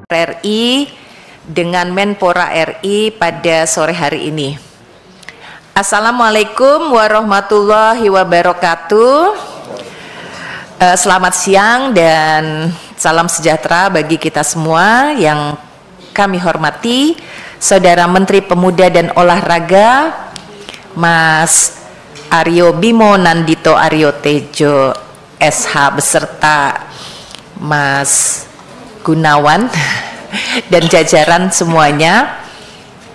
RI dengan Menpora RI pada sore hari ini. Assalamualaikum warahmatullahi wabarakatuh. Selamat siang dan salam sejahtera bagi kita semua yang kami hormati, Saudara Menteri Pemuda dan Olahraga, Mas Aryo Bimo Nandito Aryo Tejo SH beserta Mas Gunawan dan jajaran semuanya.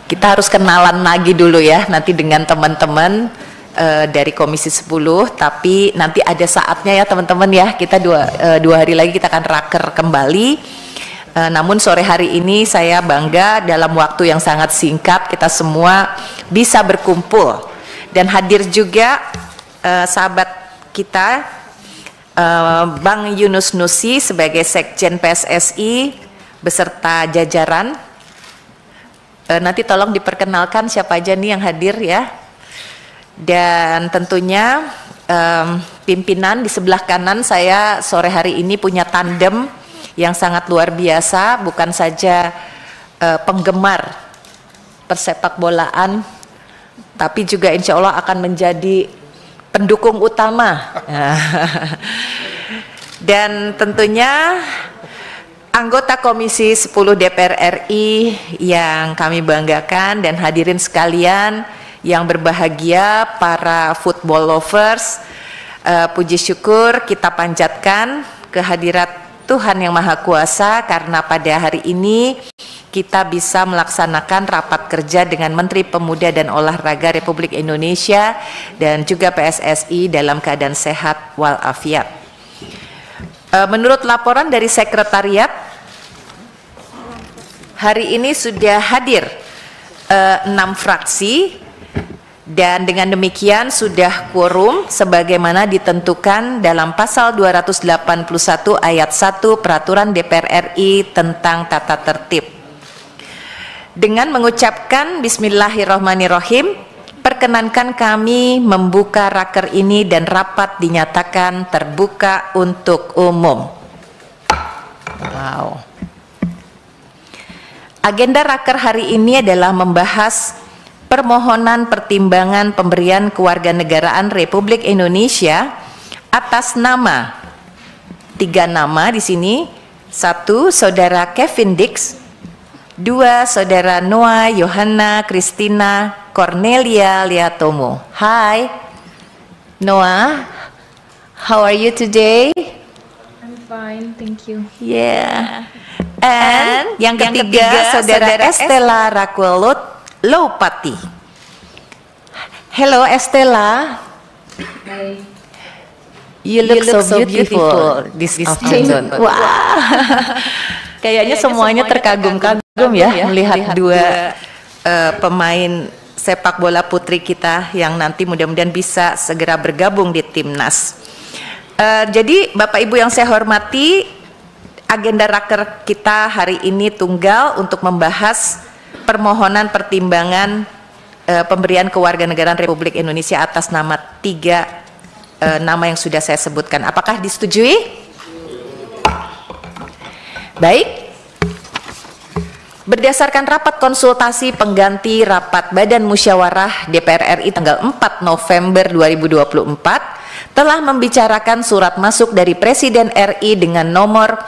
Kita harus kenalan lagi dulu ya nanti dengan teman-teman dari Komisi 10, tapi nanti ada saatnya ya teman-teman ya, kita dua hari lagi kita akan raker kembali. Namun sore hari ini saya bangga dalam waktu yang sangat singkat kita semua bisa berkumpul dan hadir juga sahabat kita Bang Yunus Nusi sebagai Sekjen PSSI beserta jajaran. Nanti tolong diperkenalkan siapa aja nih yang hadir ya. Dan tentunya pimpinan di sebelah kanan saya sore hari ini punya tandem yang sangat luar biasa, bukan saja penggemar persepak bolaan, tapi juga insya Allah akan menjadi pendukung utama. Dan tentunya anggota Komisi 10 DPR RI yang kami banggakan dan hadirin sekalian yang berbahagia, para football lovers, puji syukur kita panjatkan kehadirat Tuhan Yang Maha Kuasa karena pada hari ini kita bisa melaksanakan rapat kerja dengan Menteri Pemuda dan Olahraga Republik Indonesia dan juga PSSI dalam keadaan sehat walafiat. Menurut laporan dari Sekretariat, hari ini sudah hadir 6 fraksi. Dan dengan demikian sudah quorum sebagaimana ditentukan dalam pasal 281 ayat 1 Peraturan DPR RI tentang tata tertib. Dengan mengucapkan Bismillahirrahmanirrahim, perkenankan kami membuka raker ini dan rapat dinyatakan terbuka untuk umum. Wow. Agenda raker hari ini adalah membahas permohonan pertimbangan pemberian kewarganegaraan Republik Indonesia atas nama 3 nama di sini. 1 Saudara Kevin Dix, 2 Saudara Noah Yohana Christina Cornelia Liatomo. Hi Noah, how are you today? I'm fine, thank you. Yeah. And yang ketiga Saudara Estela Raquel Lopati. Hello Estela. Hi. You look so beautiful this afternoon. Wah. Kayaknya semuanya terkagum-kagum ya melihat dua pemain sepak bola putri kita yang nanti mudah-mudahan bisa segera bergabung di timnas. Jadi Bapak Ibu yang saya hormati, agenda raker kita hari ini tunggal untuk membahas permohonan pertimbangan pemberian kewarganegaraan Republik Indonesia atas nama 3 nama yang sudah saya sebutkan. Apakah disetujui? Baik. Berdasarkan rapat konsultasi pengganti rapat Badan Musyawarah DPR RI tanggal 4 November 2024 telah membicarakan surat masuk dari Presiden RI dengan nomor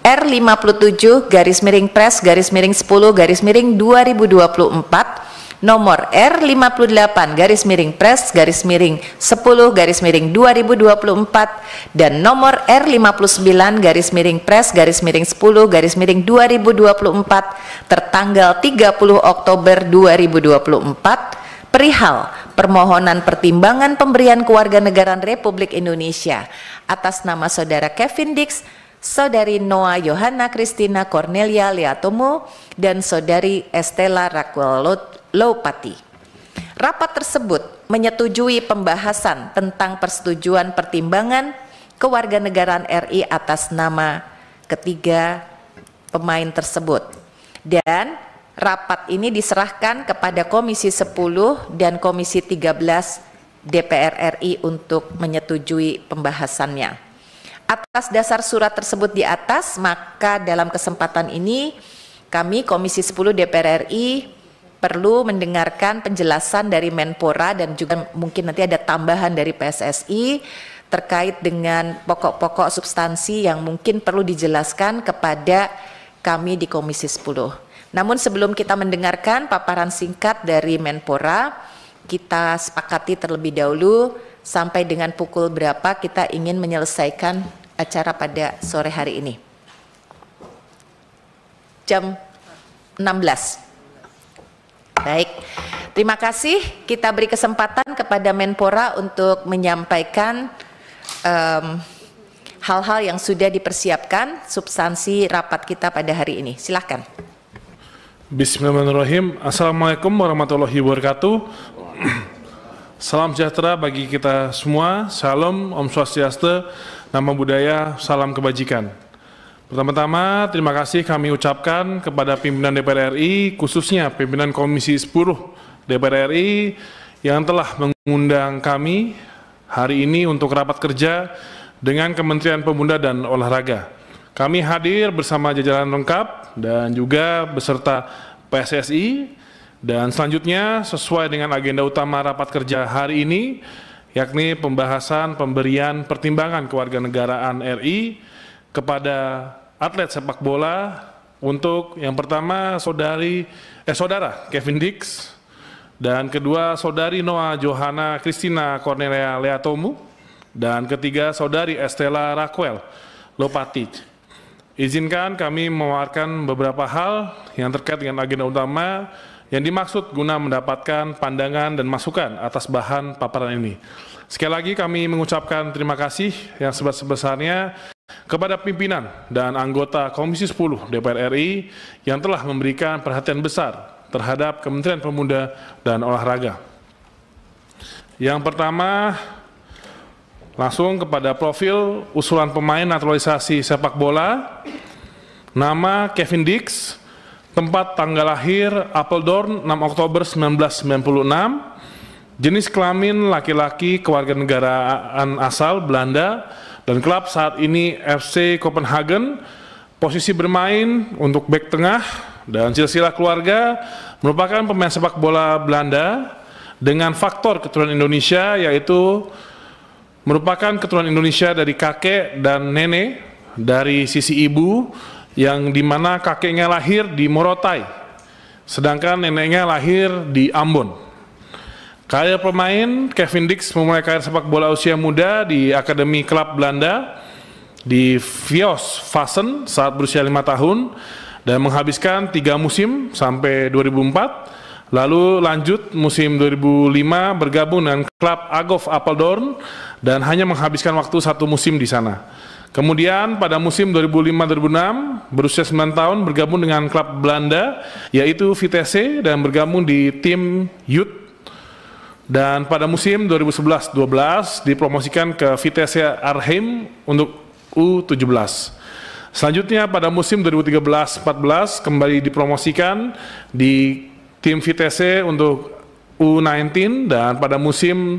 R57-10-10-2024, nomor R58-Pres-10-10-2024 dan nomor R59-Pres-10-10-2024 tertanggal 30 Oktober 2024 perihal permohonan pertimbangan pemberian kewarganegaraan Republik Indonesia atas nama Saudara Kevin Dix, Saudari Noah Yohana Christina Cornelia Liatomo, dan Saudari Estela Raquel Lopati. Rapat tersebut menyetujui pembahasan tentang persetujuan pertimbangan kewarganegaraan RI atas nama ketiga pemain tersebut. Dan rapat ini diserahkan kepada Komisi 10 dan Komisi 13 DPR RI untuk menyetujui pembahasannya. Atas dasar surat tersebut di atas, maka dalam kesempatan ini kami Komisi 10 DPR RI perlu mendengarkan penjelasan dari Menpora dan juga mungkin nanti ada tambahan dari PSSI terkait dengan pokok-pokok substansi yang mungkin perlu dijelaskan kepada kami di Komisi 10. Namun sebelum kita mendengarkan paparan singkat dari Menpora, kita sepakati terlebih dahulu sampai dengan pukul berapa kita ingin menyelesaikan acara pada sore hari ini. Jam 16. Baik, terima kasih. Kita beri kesempatan kepada Menpora untuk menyampaikan hal-hal yang sudah dipersiapkan substansi rapat kita pada hari ini. Silahkan. Bismillahirrahmanirrahim. Assalamualaikum warahmatullahi wabarakatuh. Salam sejahtera bagi kita semua. Salam, Om Swastiastu, Namo Buddhaya, salam kebajikan. Pertama-tama, terima kasih kami ucapkan kepada pimpinan DPR RI, khususnya pimpinan Komisi 10 DPR RI yang telah mengundang kami hari ini untuk rapat kerja dengan Kementerian Pemuda dan Olahraga. Kami hadir bersama jajaran lengkap dan juga beserta PSSI, dan selanjutnya sesuai dengan agenda utama rapat kerja hari ini, yakni pembahasan pemberian pertimbangan kewarganegaraan RI kepada atlet sepak bola untuk yang pertama saudara Kevin Dix, dan kedua saudari Noah Johanna Christina Cornelia Leatomu, dan ketiga saudari Estela Raquel Lopati. Izinkan kami memaparkan beberapa hal yang terkait dengan agenda utama yang dimaksud guna mendapatkan pandangan dan masukan atas bahan paparan ini. Sekali lagi kami mengucapkan terima kasih yang sebesar-besarnya kepada pimpinan dan anggota Komisi 10 DPR RI yang telah memberikan perhatian besar terhadap Kementerian Pemuda dan Olahraga. Yang pertama, langsung kepada profil usulan pemain naturalisasi sepak bola. Nama Kevin Dix, tempat tanggal lahir Apeldoorn 6 Oktober 1996, jenis kelamin laki-laki, kewarganegaraan asal Belanda, dan klub saat ini FC Copenhagen. Posisi bermain untuk bek tengah, dan silsilah keluarga merupakan pemain sepak bola Belanda dengan faktor keturunan Indonesia, yaitu merupakan keturunan Indonesia dari kakek dan nenek dari sisi ibu, yang dimana kakeknya lahir di Morotai, sedangkan neneknya lahir di Ambon. Karir pemain, Kevin Dix memulai karir sepak bola usia muda di Akademi Klub Belanda di Vios Vassen saat berusia 5 tahun dan menghabiskan 3 musim sampai 2004. Lalu lanjut musim 2005 bergabung dengan klub Agov Apeldoorn dan hanya menghabiskan waktu 1 musim di sana. Kemudian pada musim 2005-2006 berusia 9 tahun bergabung dengan klub Belanda yaitu Vitesse dan bergabung di tim Youth. Dan pada musim 2011-12 dipromosikan ke Vitesse Arnhem untuk U17. Selanjutnya pada musim 2013-14 kembali dipromosikan di tim Vitesse untuk U19, dan pada musim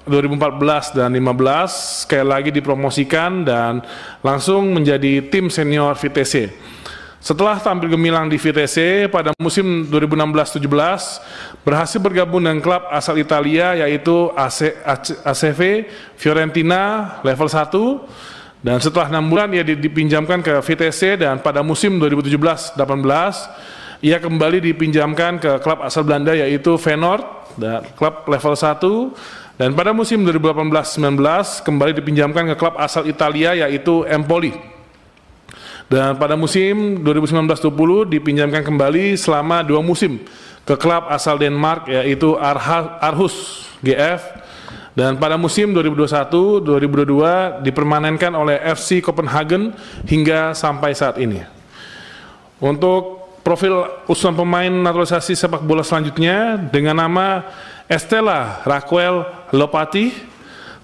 2014 dan 2015 sekali lagi dipromosikan dan langsung menjadi tim senior Vitesse. Setelah tampil gemilang di Vitesse pada musim 2016-17 berhasil bergabung dengan klub asal Italia yaitu ACV Fiorentina level 1, dan setelah 6 bulan ia dipinjamkan ke Vitesse, dan pada musim 2017-18 ia kembali dipinjamkan ke klub asal Belanda yaitu Feyenoord dan klub level 1, dan pada musim 2018-19 kembali dipinjamkan ke klub asal Italia yaitu Empoli. Dan pada musim 2019-20 dipinjamkan kembali selama 2 musim ke klub asal Denmark yaitu Aarhus GF, dan pada musim 2021-2022 dipermanenkan oleh FC Copenhagen hingga sampai saat ini. Untuk profil usulan pemain naturalisasi sepak bola selanjutnya dengan nama Estela Raquel Lopati,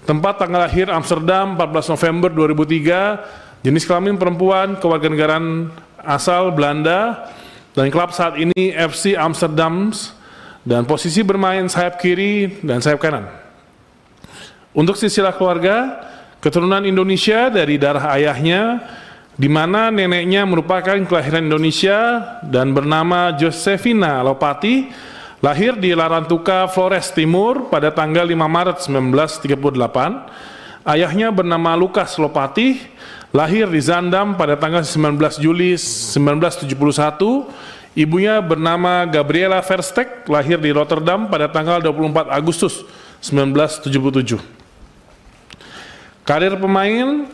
tempat tanggal lahir Amsterdam 14 November 2003, jenis kelamin perempuan, kewarganegaraan asal Belanda, dan klub saat ini FC Amsterdam, dan posisi bermain sayap kiri dan sayap kanan. Untuk silsilah keluarga, keturunan Indonesia dari darah ayahnya, di mana neneknya merupakan kelahiran Indonesia dan bernama Josefina Lopati, lahir di Larantuka, Flores Timur pada tanggal 5 Maret 1938. Ayahnya bernama Lukas Lopati, lahir di Zaandam pada tanggal 19 Juli 1971. Ibunya bernama Gabriela Verstek, lahir di Rotterdam pada tanggal 24 Agustus 1977. Karir pemain: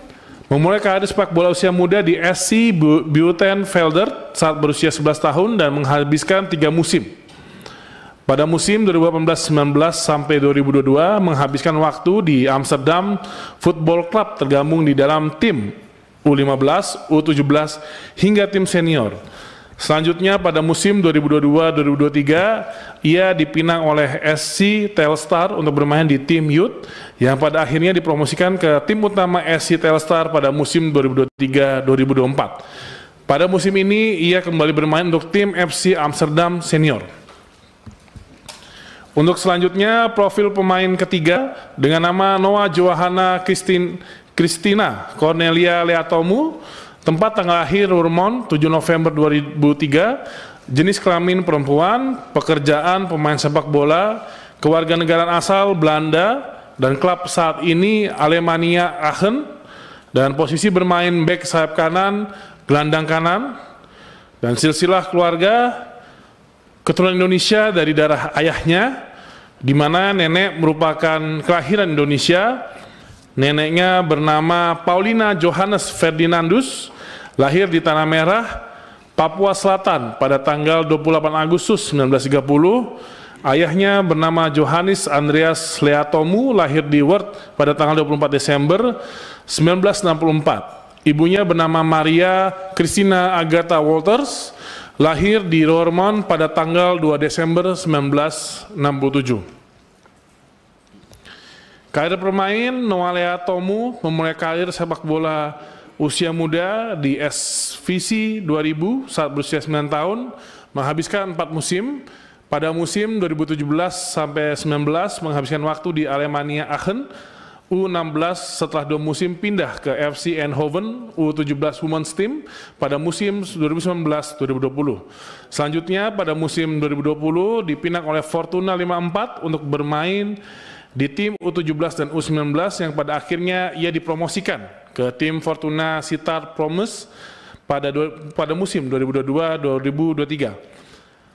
memulai karir sepak bola usia muda di SC Buitenveldert saat berusia 11 tahun dan menghabiskan 3 musim. Pada musim 2018-19 sampai 2022 menghabiskan waktu di Amsterdam Football Club, tergabung di dalam tim U15, U17 hingga tim senior. Selanjutnya pada musim 2022-2023 ia dipinang oleh SC Telstar untuk bermain di tim youth yang pada akhirnya dipromosikan ke tim utama SC Telstar pada musim 2023-2024. Pada musim ini ia kembali bermain untuk tim FC Amsterdam Senior. Untuk selanjutnya profil pemain ketiga dengan nama Noah Johanna Christina Cornelia Leatomu. Tempat tanggal lahir Roermond 7 November 2003, jenis kelamin perempuan, pekerjaan pemain sepak bola, kewarganegaraan asal Belanda, dan klub saat ini Alemannia Aachen, dan posisi bermain bek sayap kanan, gelandang kanan, dan silsilah keluarga keturunan Indonesia dari darah ayahnya, di mana nenek merupakan kelahiran Indonesia. Neneknya bernama Paulina Johannes Ferdinandus, lahir di Tanah Merah, Papua Selatan pada tanggal 28 Agustus 1930. Ayahnya bernama Johannes Andreas Leatomu, lahir di Wörth pada tanggal 24 Desember 1964. Ibunya bernama Maria Christina Agatha Walters, lahir di Roermond pada tanggal 2 Desember 1967. Karir pemain: Noah Leatomu memulai karir sepak bola usia muda di SVC 2000 saat berusia 9 tahun, menghabiskan 4 musim. Pada musim 2017 sampai 19 menghabiskan waktu di Alemannia Aachen U16 setelah 2 musim pindah ke FC Eindhoven U17 Women's Team pada musim 2019-2020. Selanjutnya pada musim 2020 dipinang oleh Fortuna 54 untuk bermain di tim U17 dan U19 yang pada akhirnya ia dipromosikan ke tim Fortuna Sittard Promes pada musim 2022-2023.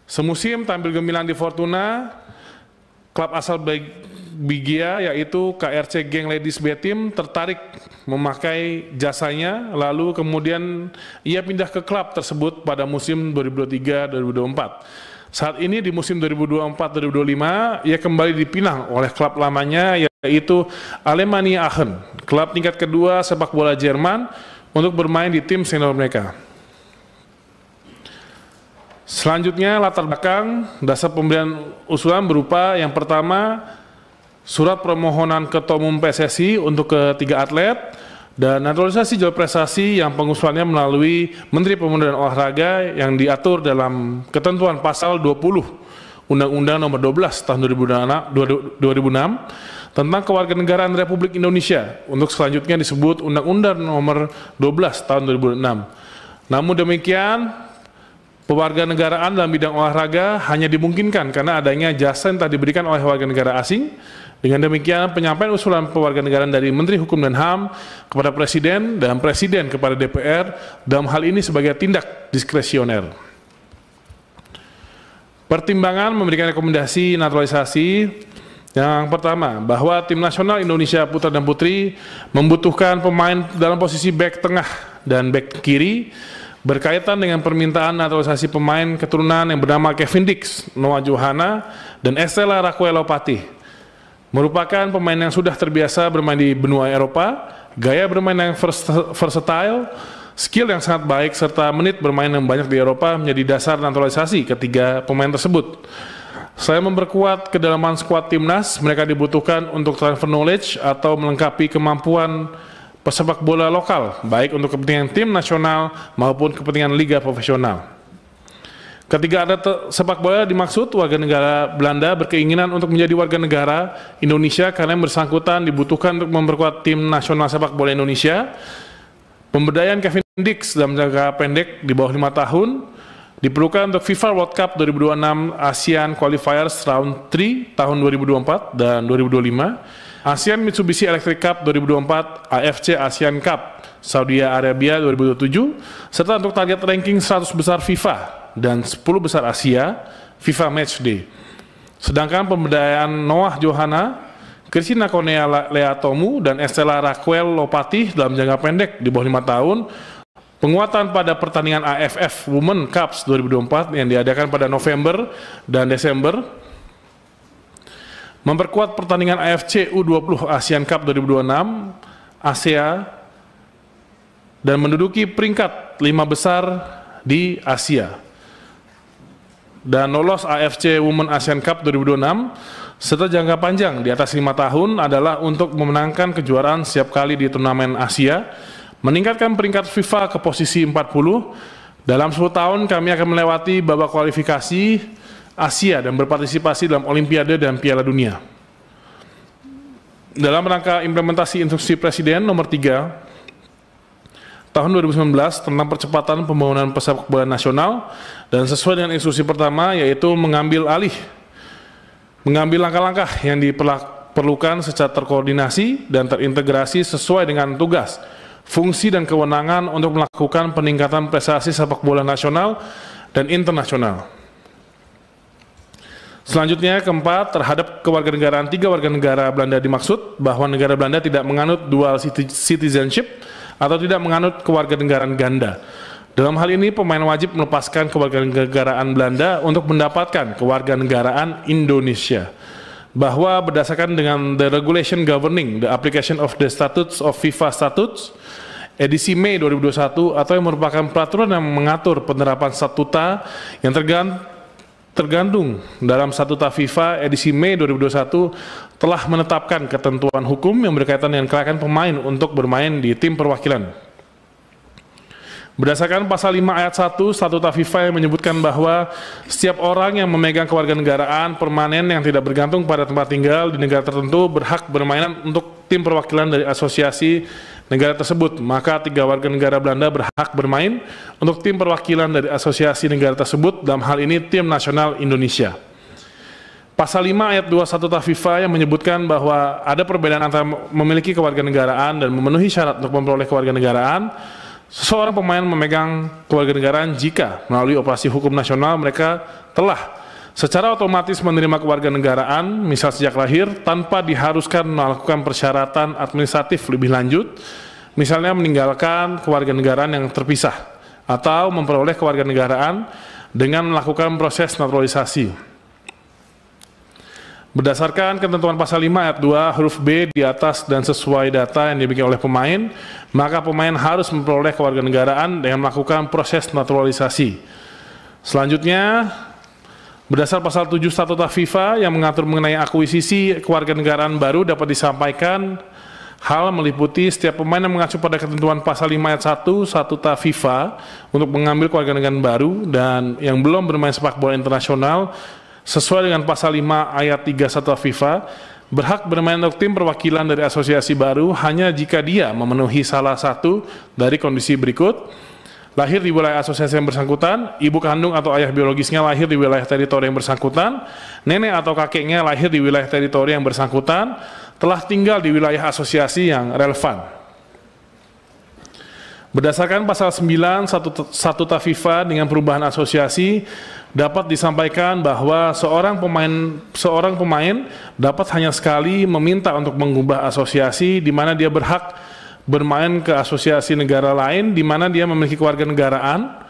Semusim tampil gemilang di Fortuna, klub asal Belgia yaitu KRC Genk Ladies B Team tertarik memakai jasanya, lalu kemudian ia pindah ke klub tersebut pada musim 2023-2024. Saat ini di musim 2024-2025 ia kembali dipinang oleh klub lamanya yaitu Alemannia Aachen, klub tingkat kedua sepak bola Jerman, untuk bermain di tim senior mereka. Selanjutnya latar belakang dasar pemberian usulan berupa yang pertama surat permohonan Ketua Umum PSSI untuk ketiga atlet, dan naturalisasi jalur prestasi yang pengusulannya melalui Menteri Pemuda dan Olahraga yang diatur dalam ketentuan pasal 20 Undang-Undang Nomor 12 Tahun 2006 tentang Kewarganegaraan Republik Indonesia, untuk selanjutnya disebut Undang-Undang Nomor 12 Tahun 2006. Namun demikian, pewarganegaraan dalam bidang olahraga hanya dimungkinkan karena adanya jasa yang telah diberikan oleh warga negara asing. Dengan demikian, penyampaian usulan pewarganegaraan dari Menteri Hukum dan HAM kepada Presiden dan Presiden kepada DPR dalam hal ini sebagai tindak diskresioner. Pertimbangan memberikan rekomendasi naturalisasi: yang pertama, bahwa tim nasional Indonesia putra dan putri membutuhkan pemain dalam posisi bek tengah dan bek kiri berkaitan dengan permintaan naturalisasi pemain keturunan yang bernama Kevin Dix, Noah Johanna, dan Estela Raquel Lopati. Merupakan pemain yang sudah terbiasa bermain di benua Eropa, gaya bermain yang versatile, skill yang sangat baik, serta menit bermain yang banyak di Eropa menjadi dasar naturalisasi ketiga pemain tersebut. Selain memperkuat kedalaman skuad timnas, mereka dibutuhkan untuk transfer knowledge atau melengkapi kemampuan pesepak bola lokal, baik untuk kepentingan tim nasional maupun kepentingan liga profesional. Ketiga atlet sepak bola dimaksud warga negara Belanda berkeinginan untuk menjadi warga negara Indonesia karena yang bersangkutan dibutuhkan untuk memperkuat tim nasional sepak bola Indonesia. Pemberdayaan Kevin Index dalam jangka pendek di bawah 5 tahun diperlukan untuk FIFA World Cup 2026 ASEAN Qualifiers Round 3 tahun 2024 dan 2025, ASEAN Mitsubishi Electric Cup 2024, AFC ASEAN Cup Saudi Arabia 2027, serta untuk target ranking 100 besar FIFA dan 10 besar Asia FIFA Matchday. Sedangkan pemberdayaan Noah Johanna, Christina Konea Leatomu, dan Estela Raquel Lopati dalam jangka pendek di bawah 5 tahun, penguatan pada pertandingan AFF Women Cups 2024 yang diadakan pada November dan Desember, memperkuat pertandingan AFC U20 ASEAN Cup 2026, ASEA, dan menduduki peringkat 5 besar di Asia, dan lolos AFC Women ASEAN Cup 2026, serta jangka panjang di atas 5 tahun adalah untuk memenangkan kejuaraan setiap kali di turnamen Asia, meningkatkan peringkat FIFA ke posisi 40. Dalam 10 tahun kami akan melewati babak kualifikasi Asia dan berpartisipasi dalam Olimpiade dan Piala Dunia. Dalam rangka implementasi instruksi Presiden nomor 3 tahun 2019 tentang percepatan pembangunan sepak bola nasional, dan sesuai dengan instruksi pertama, yaitu mengambil langkah-langkah yang diperlukan secara terkoordinasi dan terintegrasi sesuai dengan tugas, fungsi, dan kewenangan untuk melakukan peningkatan prestasi sepak bola nasional dan internasional. Selanjutnya, keempat, terhadap kewarganegaraan 3 warga negara Belanda dimaksud bahwa negara Belanda tidak menganut dual citizenship atau tidak menganut kewarganegaraan ganda. Dalam hal ini, pemain wajib melepaskan kewarganegaraan Belanda untuk mendapatkan kewarganegaraan Indonesia. Bahwa berdasarkan dengan The Regulation Governing the Application of the Statutes of FIFA Statutes edisi Mei 2021, atau yang merupakan peraturan yang mengatur penerapan statuta yang tergandung dalam Statuta FIFA edisi Mei 2021, telah menetapkan ketentuan hukum yang berkaitan dengan kelayakan pemain untuk bermain di tim perwakilan. Berdasarkan pasal 5 ayat 1 Statuta FIFA yang menyebutkan bahwa setiap orang yang memegang kewarganegaraan permanen yang tidak bergantung pada tempat tinggal di negara tertentu berhak bermain untuk tim perwakilan dari asosiasi negara tersebut. Maka 3 warga negara Belanda berhak bermain untuk tim perwakilan dari asosiasi negara tersebut, dalam hal ini tim nasional Indonesia. Pasal 5 ayat 2 Statuta FIFA yang menyebutkan bahwa ada perbedaan antara memiliki kewarganegaraan dan memenuhi syarat untuk memperoleh kewarganegaraan. Seseorang pemain memegang kewarganegaraan jika melalui operasi hukum nasional mereka telah secara otomatis menerima kewarganegaraan, misal sejak lahir, tanpa diharuskan melakukan persyaratan administratif lebih lanjut, misalnya meninggalkan kewarganegaraan yang terpisah, atau memperoleh kewarganegaraan dengan melakukan proses naturalisasi. Berdasarkan ketentuan pasal 5 ayat 2 huruf B di atas dan sesuai data yang dimiliki oleh pemain, maka pemain harus memperoleh kewarganegaraan dengan melakukan proses naturalisasi. Selanjutnya, berdasar pasal 7 Statuta FIFA yang mengatur mengenai akuisisi kewarganegaraan baru dapat disampaikan hal meliputi setiap pemain yang mengacu pada ketentuan pasal 5 ayat 1 Statuta FIFA untuk mengambil kewarganegaraan baru dan yang belum bermain sepak bola internasional sesuai dengan pasal 5 ayat 3 Statuta FIFA berhak bermain untuk tim perwakilan dari asosiasi baru hanya jika dia memenuhi salah satu dari kondisi berikut: lahir di wilayah asosiasi yang bersangkutan, ibu kandung atau ayah biologisnya lahir di wilayah teritori yang bersangkutan, nenek atau kakeknya lahir di wilayah teritori yang bersangkutan, telah tinggal di wilayah asosiasi yang relevan. Berdasarkan pasal 9 Statuta FIFA dengan perubahan asosiasi, dapat disampaikan bahwa seorang pemain dapat hanya sekali meminta untuk mengubah asosiasi di mana dia berhak bermain ke asosiasi negara lain di mana dia memiliki kewarganegaraan.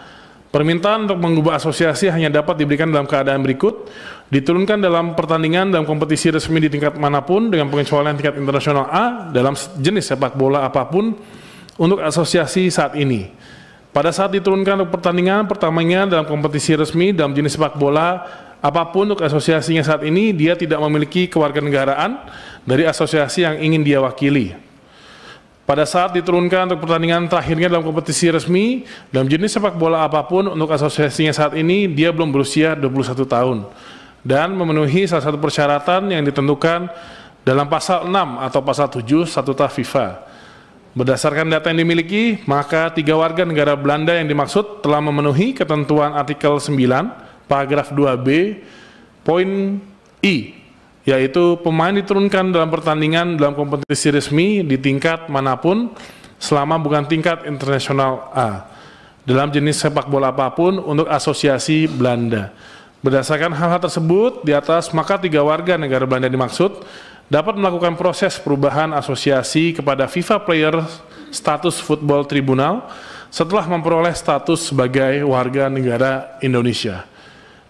Permintaan untuk mengubah asosiasi hanya dapat diberikan dalam keadaan berikut: diturunkan dalam pertandingan dalam kompetisi resmi di tingkat manapun dengan pengecualian tingkat internasional A dalam jenis sepak bola apapun untuk asosiasi saat ini. Pada saat diturunkan untuk pertandingan pertamanya dalam kompetisi resmi dalam jenis sepak bola apapun untuk asosiasinya saat ini, dia tidak memiliki kewarganegaraan dari asosiasi yang ingin dia wakili. Pada saat diturunkan untuk pertandingan terakhirnya dalam kompetisi resmi dalam jenis sepak bola apapun untuk asosiasinya saat ini, dia belum berusia 21 tahun dan memenuhi salah satu persyaratan yang ditentukan dalam pasal 6 atau pasal 7 Statuta FIFA. Berdasarkan data yang dimiliki, maka 3 warga negara Belanda yang dimaksud telah memenuhi ketentuan artikel 9, paragraf 2B, poin I, yaitu pemain diturunkan dalam pertandingan dalam kompetisi resmi di tingkat manapun selama bukan tingkat internasional A, dalam jenis sepak bola apapun untuk asosiasi Belanda. Berdasarkan hal-hal tersebut di atas, maka 3 warga negara Belanda dimaksud dapat melakukan proses perubahan asosiasi kepada FIFA Player Status Football Tribunal setelah memperoleh status sebagai warga negara Indonesia.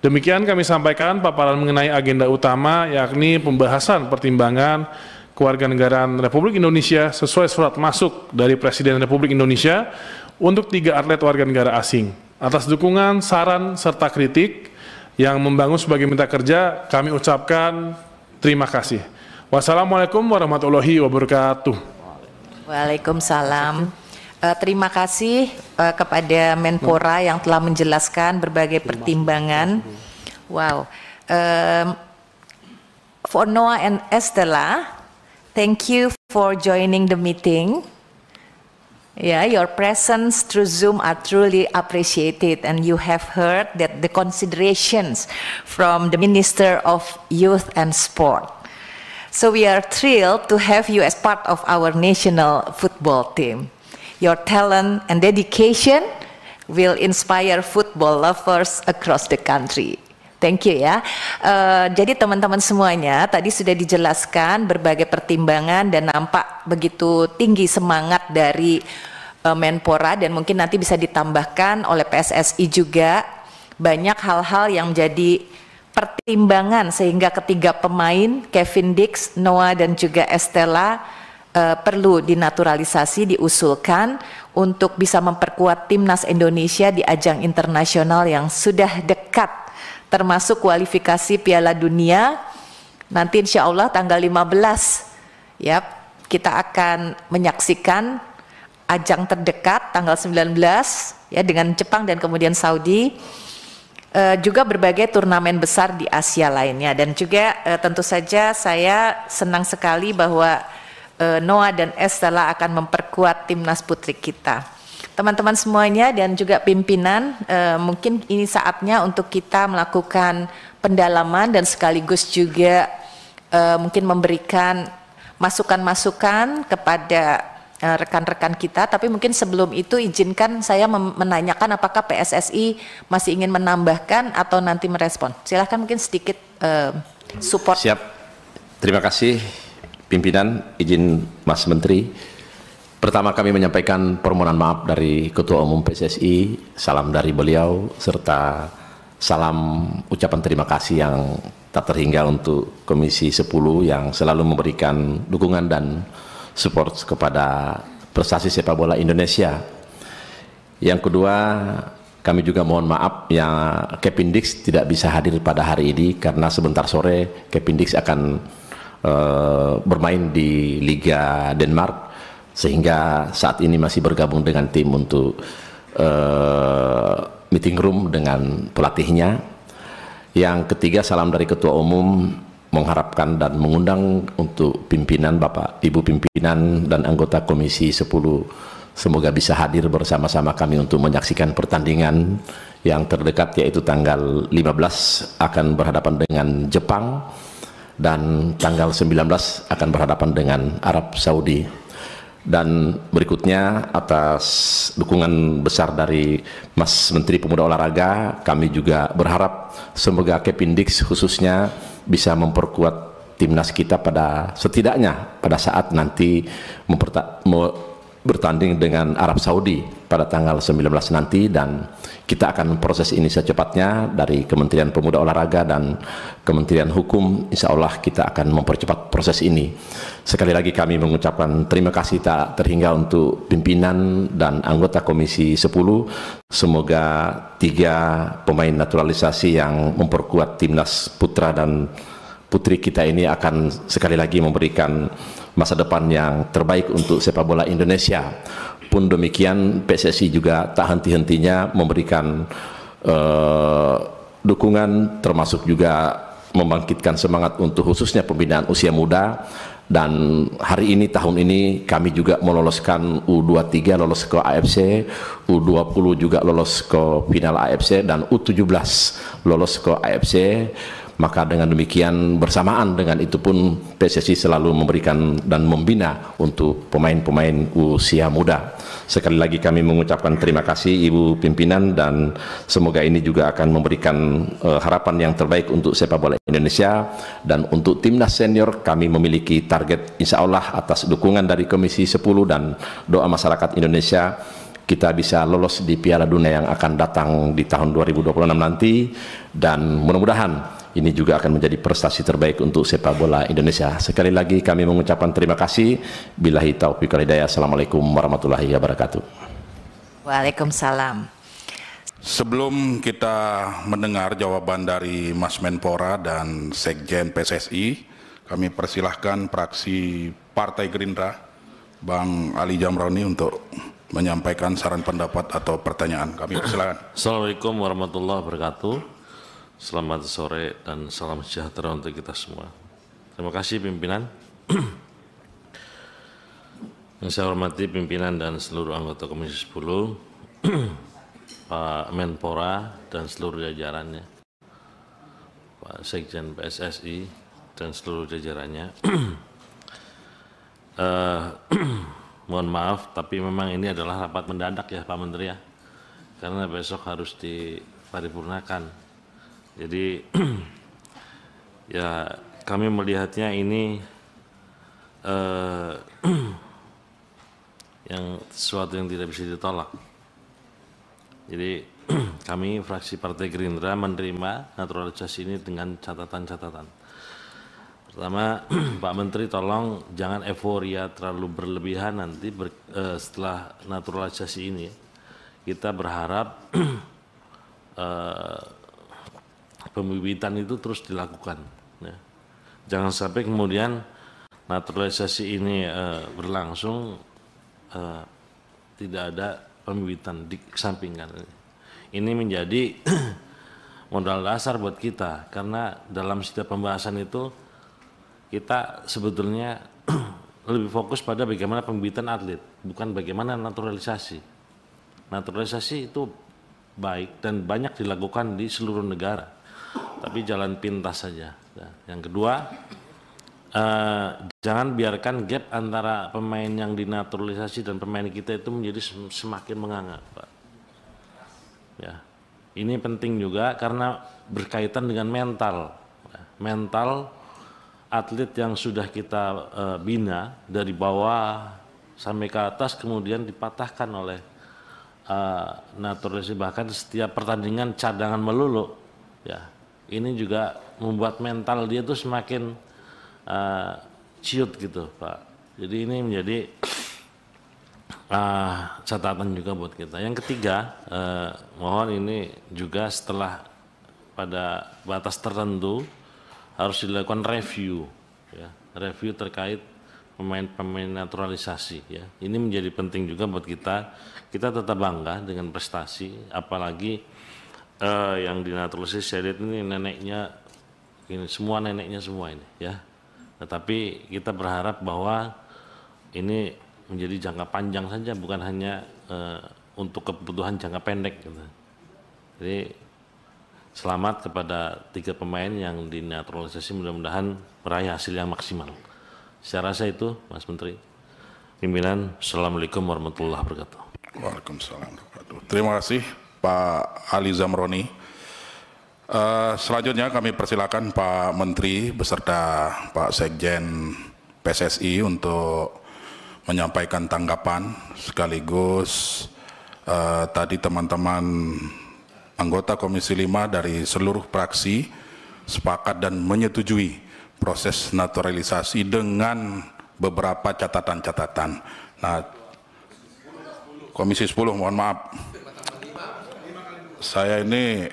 Demikian kami sampaikan paparan mengenai agenda utama, yakni pembahasan pertimbangan kewarganegaraan Republik Indonesia sesuai surat masuk dari Presiden Republik Indonesia untuk 3 atlet warga negara asing. Atas dukungan, saran, serta kritik yang membangun sebagai mitra kerja, kami ucapkan terima kasih. Wassalamualaikum warahmatullahi wabarakatuh. Waalaikumsalam. Terima kasih kepada Menpora yang telah menjelaskan berbagai pertimbangan. Wow. For Noah and Estella, thank you for joining the meeting. Yeah, your presence through Zoom are truly appreciated, and you have heard that the considerations from the Minister of Youth and Sport. So we are thrilled to have you as part of our national football team. Your talent and dedication will inspire football lovers across the country. Thank you ya. Jadi teman-teman semuanya, tadi sudah dijelaskan berbagai pertimbangan dan nampak begitu tinggi semangat dari Menpora, dan mungkin nanti bisa ditambahkan oleh PSSI juga banyak hal-hal yang menjadi pertimbangan sehingga ketiga pemain Kevin Dix, Noah dan juga Estella perlu dinaturalisasi, diusulkan untuk bisa memperkuat timnas Indonesia di ajang internasional yang sudah dekat, termasuk kualifikasi Piala Dunia nanti insya Allah tanggal 15 ya, kita akan menyaksikan ajang terdekat tanggal 19 ya dengan Jepang dan kemudian Saudi. Juga berbagai turnamen besar di Asia lainnya, dan juga tentu saja saya senang sekali bahwa Noah dan Estella akan memperkuat timnas putri kita. Teman-teman semuanya dan juga pimpinan, mungkin ini saatnya untuk kita melakukan pendalaman dan sekaligus juga mungkin memberikan masukan-masukan kepada rekan-rekan kita, tapi mungkin sebelum itu izinkan saya menanyakan apakah PSSI masih ingin menambahkan atau nanti merespon. Silahkan mungkin sedikit support. Siap, terima kasih pimpinan, izin Mas Menteri. Pertama kami menyampaikan permohonan maaf dari Ketua Umum PSSI, salam dari beliau, serta salam ucapan terima kasih yang tak terhingga untuk Komisi 10 yang selalu memberikan dukungan dan support kepada prestasi sepak bola Indonesia. Yang kedua, kami juga mohon maaf yang Kevin Dix tidak bisa hadir pada hari ini karena sebentar sore Kevin Dix akan bermain di Liga Denmark, sehingga saat ini masih bergabung dengan tim untuk meeting room dengan pelatihnya. Yang ketiga, salam dari Ketua Umum, mengharapkan dan mengundang untuk pimpinan, Bapak, Ibu pimpinan dan anggota Komisi 10 semoga bisa hadir bersama-sama kami untuk menyaksikan pertandingan yang terdekat, yaitu tanggal 15 akan berhadapan dengan Jepang dan tanggal 19 akan berhadapan dengan Arab Saudi. Dan berikutnya, atas dukungan besar dari Mas Menteri Pemuda Olahraga, kami juga berharap semoga Kevin Dix khususnya bisa memperkuat timnas kita pada setidaknya pada saat nanti bertanding dengan Arab Saudi pada tanggal 19 nanti, dan kita akan proses ini secepatnya dari Kementerian Pemuda Olahraga dan Kementerian Hukum. Insya Allah kita akan mempercepat proses ini. Sekali lagi kami mengucapkan terima kasih tak terhingga untuk pimpinan dan anggota Komisi 10. Semoga 3 pemain naturalisasi yang memperkuat timnas putra dan putri kita ini akan sekali lagi memberikan masa depan yang terbaik untuk sepak bola Indonesia. Pun demikian, PSSI juga tak henti-hentinya memberikan dukungan, termasuk juga membangkitkan semangat untuk khususnya pembinaan usia muda. Dan hari ini, tahun ini kami juga meloloskan U23 lolos ke AFC, U20 juga lolos ke final AFC, dan U17 lolos ke AFC. Maka dengan demikian bersamaan dengan itu pun PSSI selalu memberikan dan membina untuk pemain-pemain usia muda. Sekali lagi kami mengucapkan terima kasih Ibu Pimpinan, dan semoga ini juga akan memberikan harapan yang terbaik untuk sepak bola Indonesia. Dan untuk timnas senior kami memiliki target insya Allah atas dukungan dari Komisi 10 dan doa masyarakat Indonesia, kita bisa lolos di Piala Dunia yang akan datang di tahun 2026 nanti, dan mudah-mudahan ini juga akan menjadi prestasi terbaik untuk sepak bola Indonesia. Sekali lagi kami mengucapkan terima kasih. Billahi taufiq wal hidayah. Assalamualaikum warahmatullahi wabarakatuh. Waalaikumsalam. Sebelum kita mendengar jawaban dari Mas Menpora dan Sekjen PSSI, kami persilahkan fraksi Partai Gerindra, Bang Ali Zamroni, untuk menyampaikan saran pendapat atau pertanyaan. Kami persilakan. Assalamualaikum warahmatullahi wabarakatuh. Selamat sore dan salam sejahtera untuk kita semua. Terima kasih pimpinan. Yang saya hormati pimpinan dan seluruh anggota Komisi 10, Pak Menpora dan seluruh jajarannya, Pak Sekjen PSSI dan seluruh jajarannya. Mohon maaf, tapi memang ini adalah rapat mendadak ya Pak Menteri ya, karena besok harus diparipurnakan. Jadi ya kami melihatnya ini yang sesuatu yang tidak bisa ditolak. Jadi kami fraksi Partai Gerindra menerima naturalisasi ini dengan catatan-catatan. Pertama, Pak Menteri tolong jangan euforia terlalu berlebihan nanti setelah naturalisasi ini. Kita berharap pembibitan itu terus dilakukan. Ya. Jangan sampai kemudian naturalisasi ini berlangsung tidak ada pembibitan, dikesampingkan. Ini menjadi modal dasar buat kita, karena dalam setiap pembahasan itu kita sebetulnya lebih fokus pada bagaimana pembibitan atlet, bukan bagaimana naturalisasi. Naturalisasi itu baik dan banyak dilakukan di seluruh negara, tapi jalan pintas saja. Nah, yang kedua, jangan biarkan gap antara pemain yang dinaturalisasi dan pemain kita itu menjadi semakin menganga, Pak. Ya, ini penting juga karena berkaitan dengan mental, mental atlet yang sudah kita bina dari bawah sampai ke atas, kemudian dipatahkan oleh naturalisasi, bahkan setiap pertandingan cadangan melulu. Ya, ini juga membuat mental dia tuh semakin ciut gitu, Pak. Jadi ini menjadi catatan juga buat kita. Yang ketiga, mohon ini juga setelah pada batas tertentu harus dilakukan review, ya, review terkait pemain-pemain naturalisasi. Ya, ini menjadi penting juga buat kita. Kita tetap bangga dengan prestasi, apalagi yang dinaturalisasi saya lihat ini neneknya, ini semua neneknya semua ini, ya. Tetapi kita berharap bahwa ini menjadi jangka panjang saja, bukan hanya untuk kebutuhan jangka pendek. Gitu. Jadi selamat kepada 3 pemain yang dinaturalisasi, mudah-mudahan meraih hasil yang maksimal. Saya rasa itu, Mas Menteri. Pimpinan, Assalamualaikum warahmatullahi wabarakatuh. Waalaikumsalam. Terima kasih Pak Ali Zamroni. Selanjutnya kami persilakan Pak Menteri beserta Pak Sekjen PSSI untuk menyampaikan tanggapan, sekaligus tadi teman-teman anggota Komisi 5 dari seluruh fraksi sepakat dan menyetujui proses naturalisasi dengan beberapa catatan-catatan. Nah, Komisi 10, mohon maaf, saya ini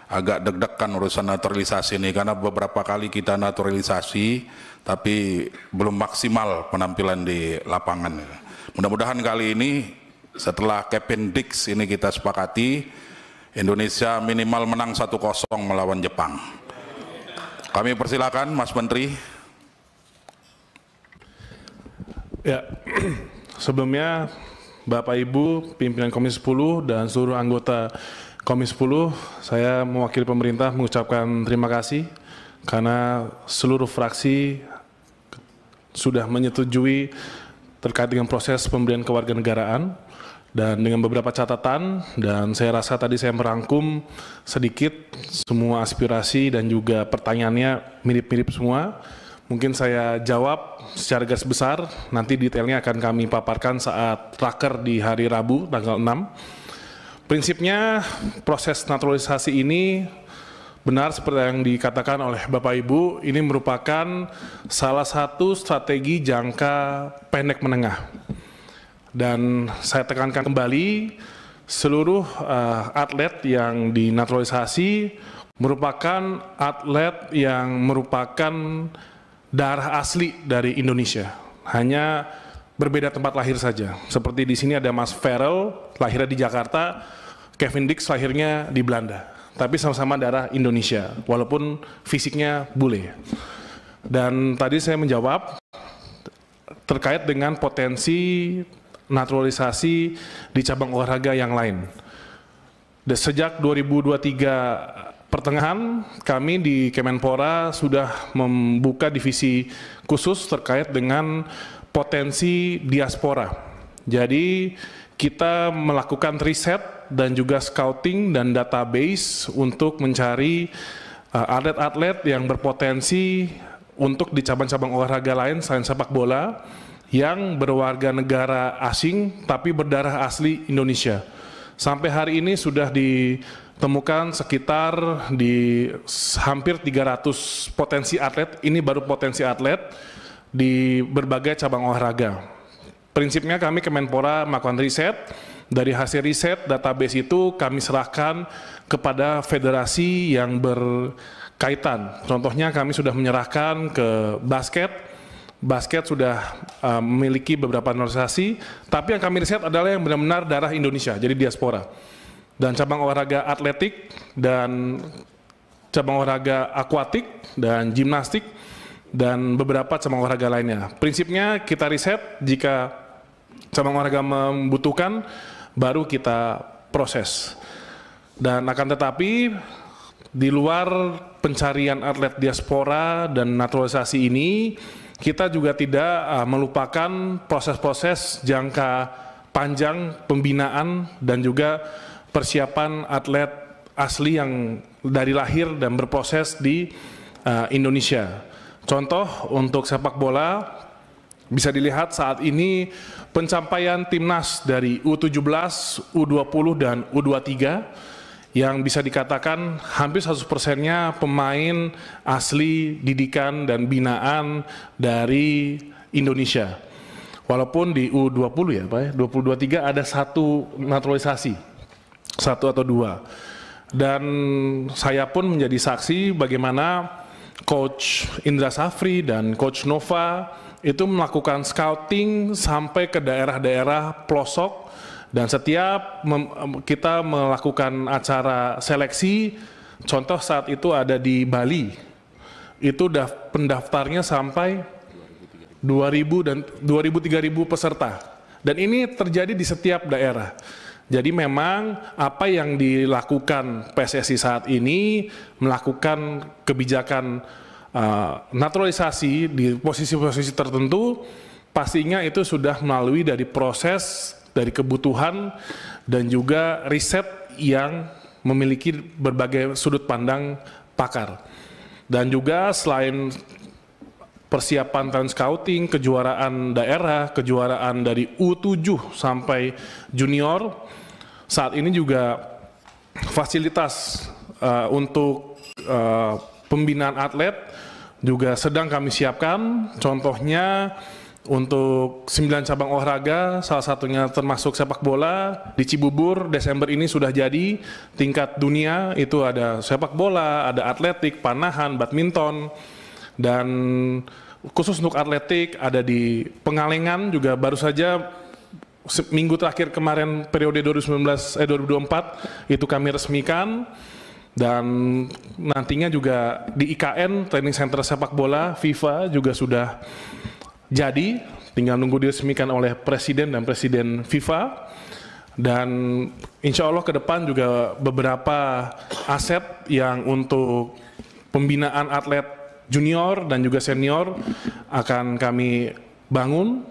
agak deg-degan urusan naturalisasi ini, karena beberapa kali kita naturalisasi tapi belum maksimal penampilan di lapangan. Mudah-mudahan kali ini setelah Kependix ini kita sepakati, Indonesia minimal menang 1-0 melawan Jepang. Kami persilakan Mas Menteri. Ya, sebelumnya Bapak Ibu pimpinan Komisi 10 dan seluruh anggota Komisi 10, saya mewakili pemerintah mengucapkan terima kasih karena seluruh fraksi sudah menyetujui terkait dengan proses pemberian kewarganegaraan dan dengan beberapa catatan, dan saya rasa tadi saya merangkum sedikit semua aspirasi dan juga pertanyaannya mirip-mirip semua. Mungkin saya jawab secara garis besar, nanti detailnya akan kami paparkan saat raker di hari Rabu tanggal 6. Prinsipnya proses naturalisasi ini benar seperti yang dikatakan oleh Bapak Ibu, ini merupakan salah satu strategi jangka pendek menengah. Dan saya tekankan kembali, seluruh atlet yang dinaturalisasi merupakan atlet yang merupakan darah asli dari Indonesia, hanya berbeda tempat lahir saja. Seperti di sini ada Mas Farel, lahirnya di Jakarta, Kevin Dix lahirnya di Belanda, tapi sama-sama darah Indonesia, walaupun fisiknya bule. Dan tadi saya menjawab terkait dengan potensi naturalisasi di cabang olahraga yang lain. Dan sejak 2023 pertengahan, kami di Kemenpora sudah membuka divisi khusus terkait dengan potensi diaspora. Jadi kita melakukan riset dan juga scouting dan database untuk mencari atlet-atlet yang berpotensi untuk di cabang-cabang olahraga lain selain sepak bola yang berwarga negara asing tapi berdarah asli Indonesia. Sampai hari ini sudah ditemukan sekitar di hampir 300 potensi atlet, ini baru potensi atlet di berbagai cabang olahraga. Prinsipnya kami Kemenpora melakukan riset, dari hasil riset database itu kami serahkan kepada federasi yang berkaitan. Contohnya kami sudah menyerahkan ke basket sudah memiliki beberapa naturalisasi, tapi yang kami riset adalah yang benar-benar darah Indonesia, jadi diaspora. Dan cabang olahraga atletik dan cabang olahraga akuatik dan gimnastik dan beberapa cabang olahraga lainnya. Prinsipnya kita riset, jika cabang olahraga membutuhkan, baru kita proses. Dan akan tetapi, di luar pencarian atlet diaspora dan naturalisasi ini, kita juga tidak melupakan proses-proses jangka panjang pembinaan dan juga persiapan atlet asli yang dari lahir dan berproses di Indonesia. Contoh untuk sepak bola, bisa dilihat saat ini pencapaian timnas dari U17, U20 dan U23 yang bisa dikatakan hampir 100%-nya pemain asli didikan dan binaan dari Indonesia. Walaupun di U20 ya Pak, 20-23 ada satu naturalisasi, satu atau dua. Dan saya pun menjadi saksi bagaimana Coach Indra Safri dan Coach Nova itu melakukan scouting sampai ke daerah-daerah pelosok. Dan setiap kita melakukan acara seleksi, contoh saat itu ada di Bali, itu pendaftarnya sampai 2.000 dan 2.000-3.000 peserta. Dan ini terjadi di setiap daerah. Jadi memang apa yang dilakukan PSSI saat ini, melakukan kebijakan naturalisasi di posisi-posisi tertentu, pastinya itu sudah melalui dari proses, dari kebutuhan dan juga riset yang memiliki berbagai sudut pandang pakar. Dan juga selain persiapan talent scouting, kejuaraan daerah, kejuaraan dari U7 sampai junior, saat ini juga fasilitas untuk pembinaan atlet juga sedang kami siapkan. Contohnya untuk 9 cabang olahraga, salah satunya termasuk sepak bola, di Cibubur Desember ini sudah jadi tingkat dunia, itu ada sepak bola, ada atletik, panahan, badminton, dan khusus untuk atletik ada di Pengalengan juga baru saja minggu terakhir kemarin periode 2024 itu kami resmikan. Dan nantinya juga di IKN, Training Center Sepak Bola FIFA juga sudah jadi tinggal nunggu diresmikan oleh Presiden dan Presiden FIFA. Dan insya Allah ke depan juga beberapa aset yang untuk pembinaan atlet junior dan juga senior akan kami bangun.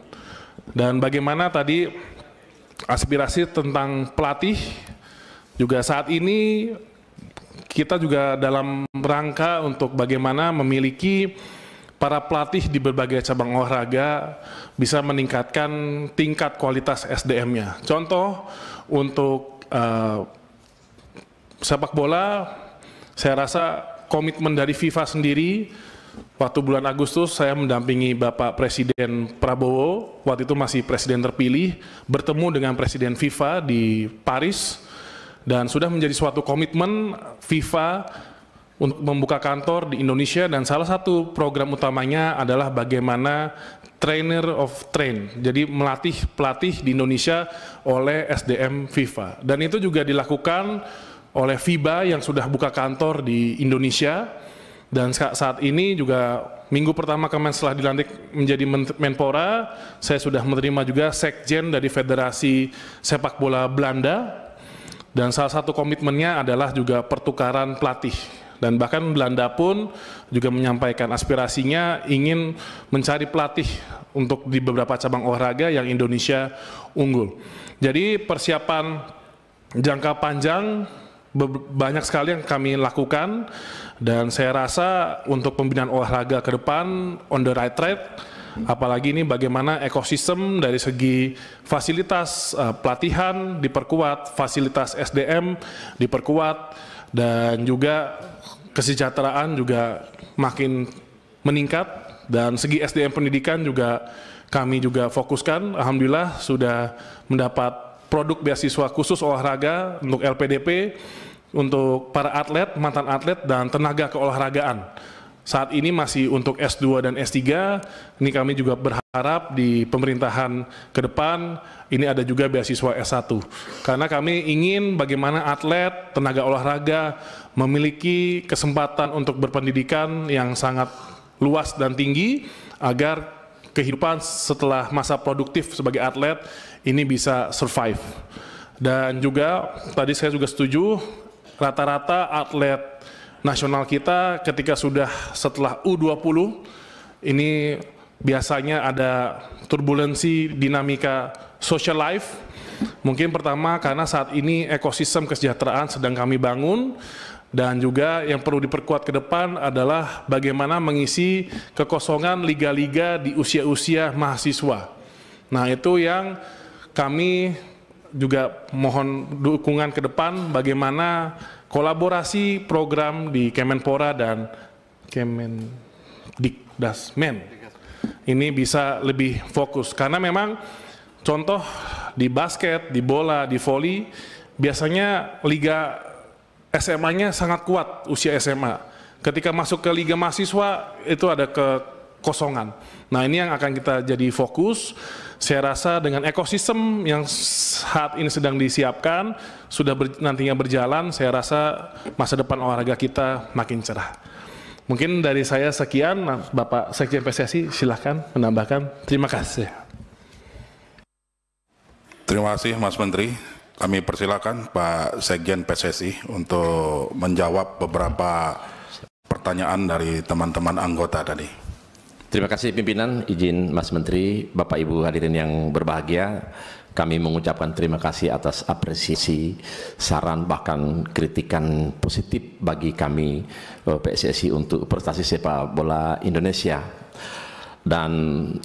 Dan bagaimana tadi aspirasi tentang pelatih, juga saat ini kita juga dalam rangka untuk bagaimana memiliki para pelatih di berbagai cabang olahraga bisa meningkatkan tingkat kualitas SDM-nya. Contoh untuk sepak bola, saya rasa komitmen dari FIFA sendiri, waktu bulan Agustus saya mendampingi Bapak Presiden Prabowo, waktu itu masih presiden terpilih, bertemu dengan Presiden FIFA di Paris, dan sudah menjadi suatu komitmen FIFA untuk membuka kantor di Indonesia, dan salah satu program utamanya adalah bagaimana trainer of train, jadi melatih pelatih di Indonesia oleh SDM FIFA. Dan itu juga dilakukan oleh FIBA yang sudah buka kantor di Indonesia, dan saat ini juga minggu pertama kemarin setelah dilantik menjadi Menpora, saya sudah menerima juga sekjen dari Federasi Sepak Bola Belanda, dan salah satu komitmennya adalah juga pertukaran pelatih. Dan bahkan Belanda pun juga menyampaikan aspirasinya ingin mencari pelatih untuk di beberapa cabang olahraga yang Indonesia unggul. Jadi persiapan jangka panjang banyak sekali yang kami lakukan, dan saya rasa untuk pembinaan olahraga ke depan on the right track. Apalagi ini bagaimana ekosistem dari segi fasilitas pelatihan diperkuat, fasilitas SDM diperkuat, dan juga kesejahteraan juga makin meningkat, dan segi SDM pendidikan juga kami juga fokuskan. Alhamdulillah sudah mendapat produk beasiswa khusus olahraga untuk LPDP, untuk para atlet, mantan atlet, dan tenaga keolahragaan. Saat ini masih untuk S2 dan S3, ini kami juga berharap di pemerintahan ke depan ini ada juga beasiswa S1. Karena kami ingin bagaimana atlet, tenaga olahraga memiliki kesempatan untuk berpendidikan yang sangat luas dan tinggi, agar kehidupan setelah masa produktif sebagai atlet ini bisa survive. Dan juga tadi saya juga setuju, rata-rata atlet nasional kita ketika sudah setelah U20 ini biasanya ada turbulensi dinamika social life. Mungkin pertama karena saat ini ekosistem kesejahteraan sedang kami bangun, dan juga yang perlu diperkuat ke depan adalah bagaimana mengisi kekosongan liga-liga di usia-usia mahasiswa. Nah, itu yang kami juga mohon dukungan ke depan, bagaimana kolaborasi program di Kemenpora dan Kemendikdasmen ini bisa lebih fokus. Karena memang contoh di basket, di bola, di voli, biasanya liga SMA-nya sangat kuat usia SMA. Ketika masuk ke liga mahasiswa itu ada kekosongan. Nah, ini yang akan kita jadi fokus. Saya rasa dengan ekosistem yang saat ini sedang disiapkan, sudah nantinya berjalan, saya rasa masa depan olahraga kita makin cerah. Mungkin dari saya sekian, Bapak Sekjen PSSI silahkan menambahkan. Terima kasih. Terima kasih Mas Menteri. Kami persilakan Pak Sekjen PSSI untuk menjawab beberapa pertanyaan dari teman-teman anggota tadi. Terima kasih pimpinan, izin Mas Menteri, Bapak Ibu hadirin yang berbahagia, kami mengucapkan terima kasih atas apresiasi, saran, bahkan kritikan positif bagi kami PSSI untuk prestasi sepak bola Indonesia. Dan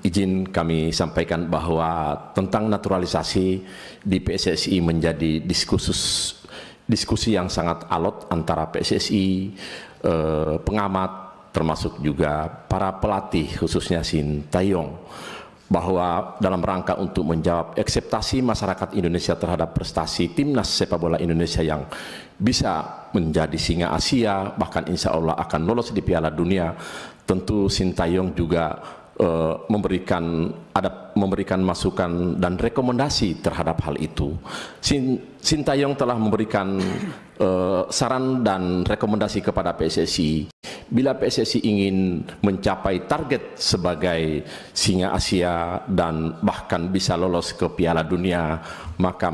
izin kami sampaikan bahwa tentang naturalisasi di PSSI menjadi diskusi yang sangat alot antara PSSI, pengamat, termasuk juga para pelatih khususnya Sintayong, bahwa dalam rangka untuk menjawab ekspektasi masyarakat Indonesia terhadap prestasi timnas sepak bola Indonesia yang bisa menjadi singa Asia, bahkan insya Allah akan lolos di Piala Dunia, tentu Sintayong juga memberikan masukan dan rekomendasi terhadap hal itu. Sintayong telah memberikan saran dan rekomendasi kepada PSSI bila PSSI ingin mencapai target sebagai singa Asia dan bahkan bisa lolos ke Piala Dunia, maka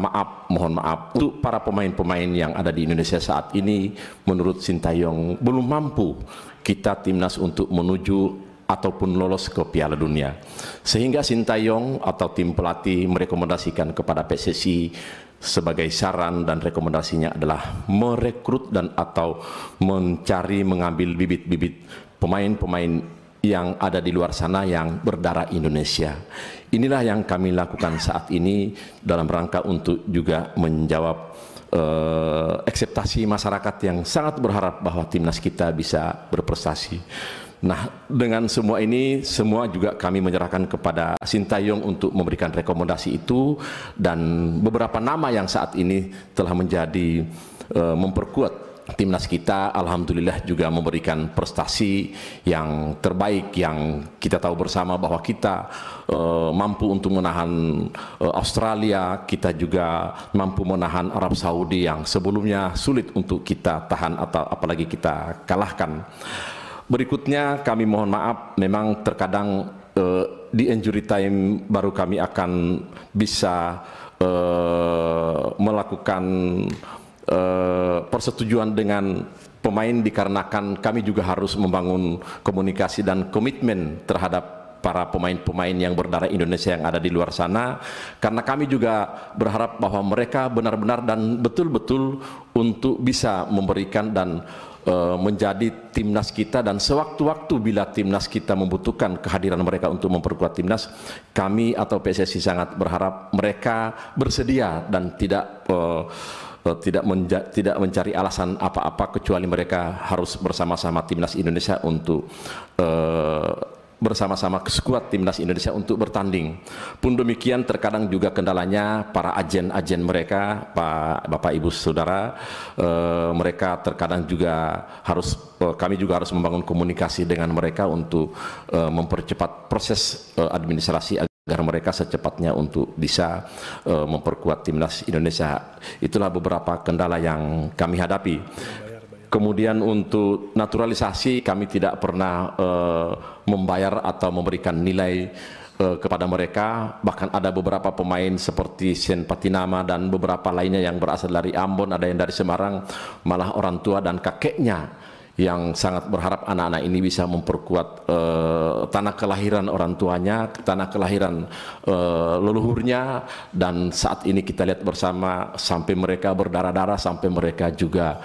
mohon maaf untuk para pemain-pemain yang ada di Indonesia saat ini, menurut Sintayong belum mampu kita timnas untuk menuju ataupun lolos ke Piala Dunia. Sehingga Sintayong atau tim pelatih merekomendasikan kepada PSSI sebagai saran dan rekomendasinya adalah merekrut dan atau mencari mengambil bibit-bibit pemain-pemain yang ada di luar sana yang berdarah Indonesia. Inilah yang kami lakukan saat ini dalam rangka untuk juga menjawab ekspektasi masyarakat yang sangat berharap bahwa timnas kita bisa berprestasi. Nah, dengan semua ini, semua juga kami menyerahkan kepada Sintayong untuk memberikan rekomendasi itu, dan beberapa nama yang saat ini telah menjadi memperkuat timnas kita, alhamdulillah juga memberikan prestasi yang terbaik yang kita tahu bersama bahwa kita mampu untuk menahan Australia, kita juga mampu menahan Arab Saudi yang sebelumnya sulit untuk kita tahan atau apalagi kita kalahkan. Berikutnya kami mohon maaf, memang terkadang di injury time baru kami akan bisa melakukan persetujuan dengan pemain, dikarenakan kami juga harus membangun komunikasi dan komitmen terhadap para pemain-pemain yang berdarah Indonesia yang ada di luar sana, karena kami juga berharap bahwa mereka benar-benar dan betul-betul untuk bisa memberikan dan menjadi timnas kita, dan sewaktu-waktu bila timnas kita membutuhkan kehadiran mereka untuk memperkuat timnas, kami atau PSSI sangat berharap mereka bersedia dan tidak mencari alasan apa-apa kecuali mereka harus bersama-sama timnas Indonesia untuk bersama-sama kesekuat timnas Indonesia untuk bertanding. Pun demikian terkadang juga kendalanya para agen-agen mereka, Bapak Ibu Saudara, mereka terkadang juga harus kami juga harus membangun komunikasi dengan mereka untuk mempercepat proses administrasi agar mereka secepatnya untuk bisa memperkuat timnas Indonesia. Itulah beberapa kendala yang kami hadapi. Kemudian untuk naturalisasi kami tidak pernah membayar atau memberikan nilai kepada mereka. Bahkan ada beberapa pemain seperti Sen Patinama dan beberapa lainnya yang berasal dari Ambon, ada yang dari Semarang, malah orang tua dan kakeknya yang sangat berharap anak-anak ini bisa memperkuat tanah kelahiran orang tuanya, tanah kelahiran leluhurnya, dan saat ini kita lihat bersama sampai mereka berdarah-darah, sampai mereka juga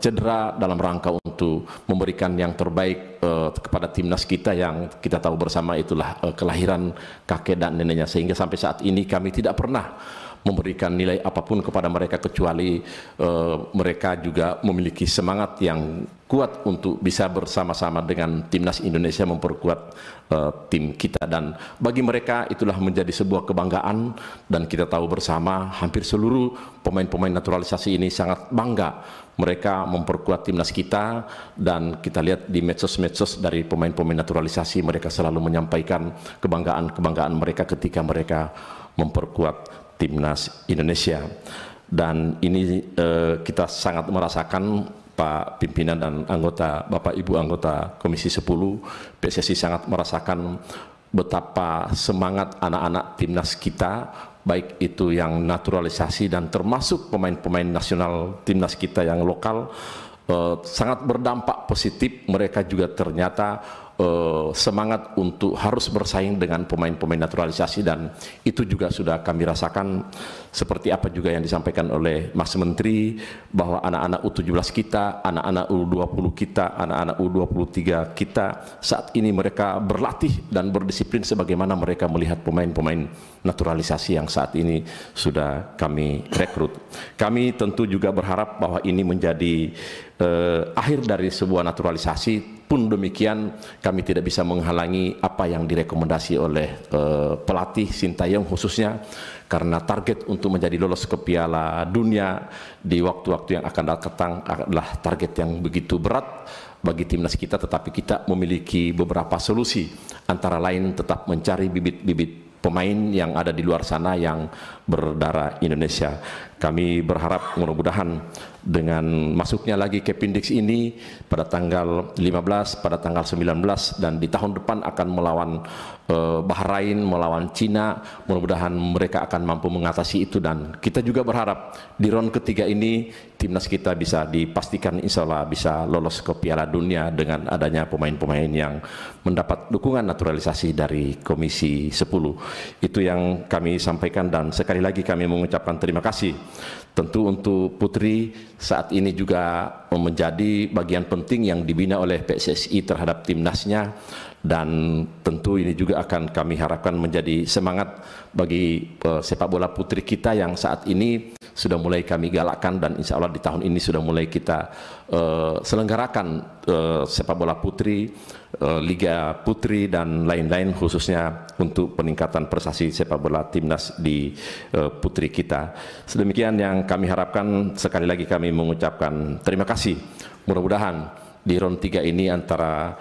cedera dalam rangka untuk memberikan yang terbaik kepada timnas kita yang kita tahu bersama itulah kelahiran kakek dan neneknya, sehingga sampai saat ini kami tidak pernah memberikan nilai apapun kepada mereka kecuali mereka juga memiliki semangat yang kuat untuk bisa bersama-sama dengan timnas Indonesia memperkuat tim kita, dan bagi mereka itulah menjadi sebuah kebanggaan. Dan kita tahu bersama hampir seluruh pemain-pemain naturalisasi ini sangat bangga mereka memperkuat timnas kita, dan kita lihat di medsos-medsos dari pemain-pemain naturalisasi mereka selalu menyampaikan kebanggaan mereka ketika mereka memperkuat timnas Indonesia. Dan ini kita sangat merasakan, Pak Pimpinan dan anggota, Bapak Ibu anggota Komisi 10 PSSI sangat merasakan betapa semangat anak-anak timnas kita, baik itu yang naturalisasi dan termasuk pemain-pemain nasional timnas kita yang lokal, sangat berdampak positif. Mereka juga ternyata semangat untuk harus bersaing dengan pemain-pemain naturalisasi, dan itu juga sudah kami rasakan seperti apa juga yang disampaikan oleh Mas Menteri, bahwa anak-anak U17 kita, anak-anak U20 kita, anak-anak U23 kita saat ini mereka berlatih dan berdisiplin sebagaimana mereka melihat pemain-pemain naturalisasi yang saat ini sudah kami rekrut. Kami tentu juga berharap bahwa ini menjadi akhir dari sebuah naturalisasi. Pun demikian kami tidak bisa menghalangi apa yang direkomendasi oleh pelatih Sintayong khususnya, karena target untuk menjadi lolos ke Piala Dunia di waktu-waktu yang akan datang adalah target yang begitu berat bagi timnas kita, tetapi kita memiliki beberapa solusi, antara lain tetap mencari bibit-bibit pemain yang ada di luar sana yang berdarah Indonesia. Kami berharap mudah-mudahan dengan masuknya lagi Kepindix ini pada tanggal 15, pada tanggal 19 dan di tahun depan akan melawan Bahrain, melawan Cina, mudah-mudahan mereka akan mampu mengatasi itu, dan kita juga berharap di round ketiga ini timnas kita bisa dipastikan insya Allah bisa lolos ke Piala Dunia dengan adanya pemain-pemain yang mendapat dukungan naturalisasi dari Komisi 10. Itu yang kami sampaikan, dan sekali lagi kami mengucapkan terima kasih tentu untuk Putri saat ini juga menjadi bagian penting yang dibina oleh PSSI terhadap timnasnya, dan tentu ini juga akan kami harapkan menjadi semangat bagi sepak bola putri kita yang saat ini sudah mulai kami galakkan, dan insya Allah di tahun ini sudah mulai kita selenggarakan sepak bola putri, Liga Putri dan lain-lain, khususnya untuk peningkatan prestasi sepak bola timnas di putri kita. Sedemikian yang kami harapkan. Sekali lagi kami mengucapkan terima kasih. Mudah-mudahan di round 3 ini antara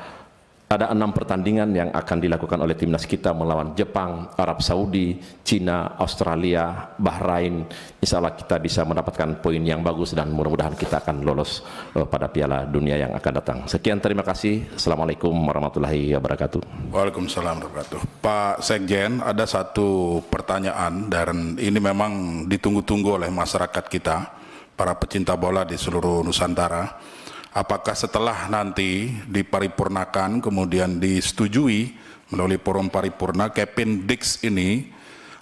ada 6 pertandingan yang akan dilakukan oleh timnas kita melawan Jepang, Arab Saudi, Cina, Australia, Bahrain. Insya Allah kita bisa mendapatkan poin yang bagus dan mudah-mudahan kita akan lolos pada Piala Dunia yang akan datang. Sekian, terima kasih. Assalamualaikum warahmatullahi wabarakatuh. Waalaikumsalam warahmatullahi wabarakatuh. Pak Sekjen, ada satu pertanyaan dan ini memang ditunggu-tunggu oleh masyarakat kita, para pecinta bola di seluruh Nusantara. Apakah setelah nanti diparipurnakan kemudian disetujui melalui forum paripurna, Kepindix ini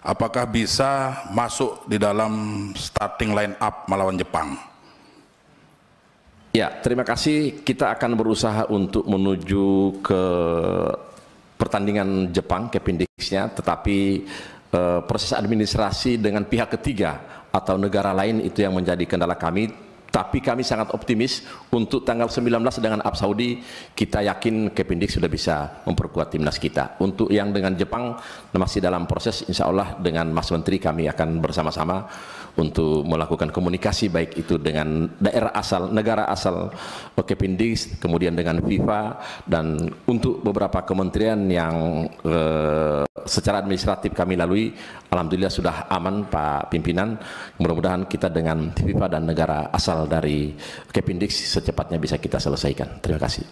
apakah bisa masuk di dalam starting line up melawan Jepang? Ya, terima kasih. Kita akan berusaha untuk menuju ke pertandingan Jepang, Kepindix-nya, tetapi proses administrasi dengan pihak ketiga atau negara lain itu yang menjadi kendala kami. Tapi kami sangat optimis untuk tanggal 19 dengan Arab Saudi, kita yakin Kepindix sudah bisa memperkuat timnas kita. Untuk yang dengan Jepang masih dalam proses, insya Allah dengan Mas Menteri kami akan bersama-sama untuk melakukan komunikasi baik itu dengan daerah asal, negara asal Kepindix, kemudian dengan FIFA, dan untuk beberapa kementerian yang secara administratif kami lalui, alhamdulillah sudah aman Pak Pimpinan. Mudah-mudahan kita dengan FIFA dan negara asal dari Kepindix secepatnya bisa kita selesaikan. Terima kasih.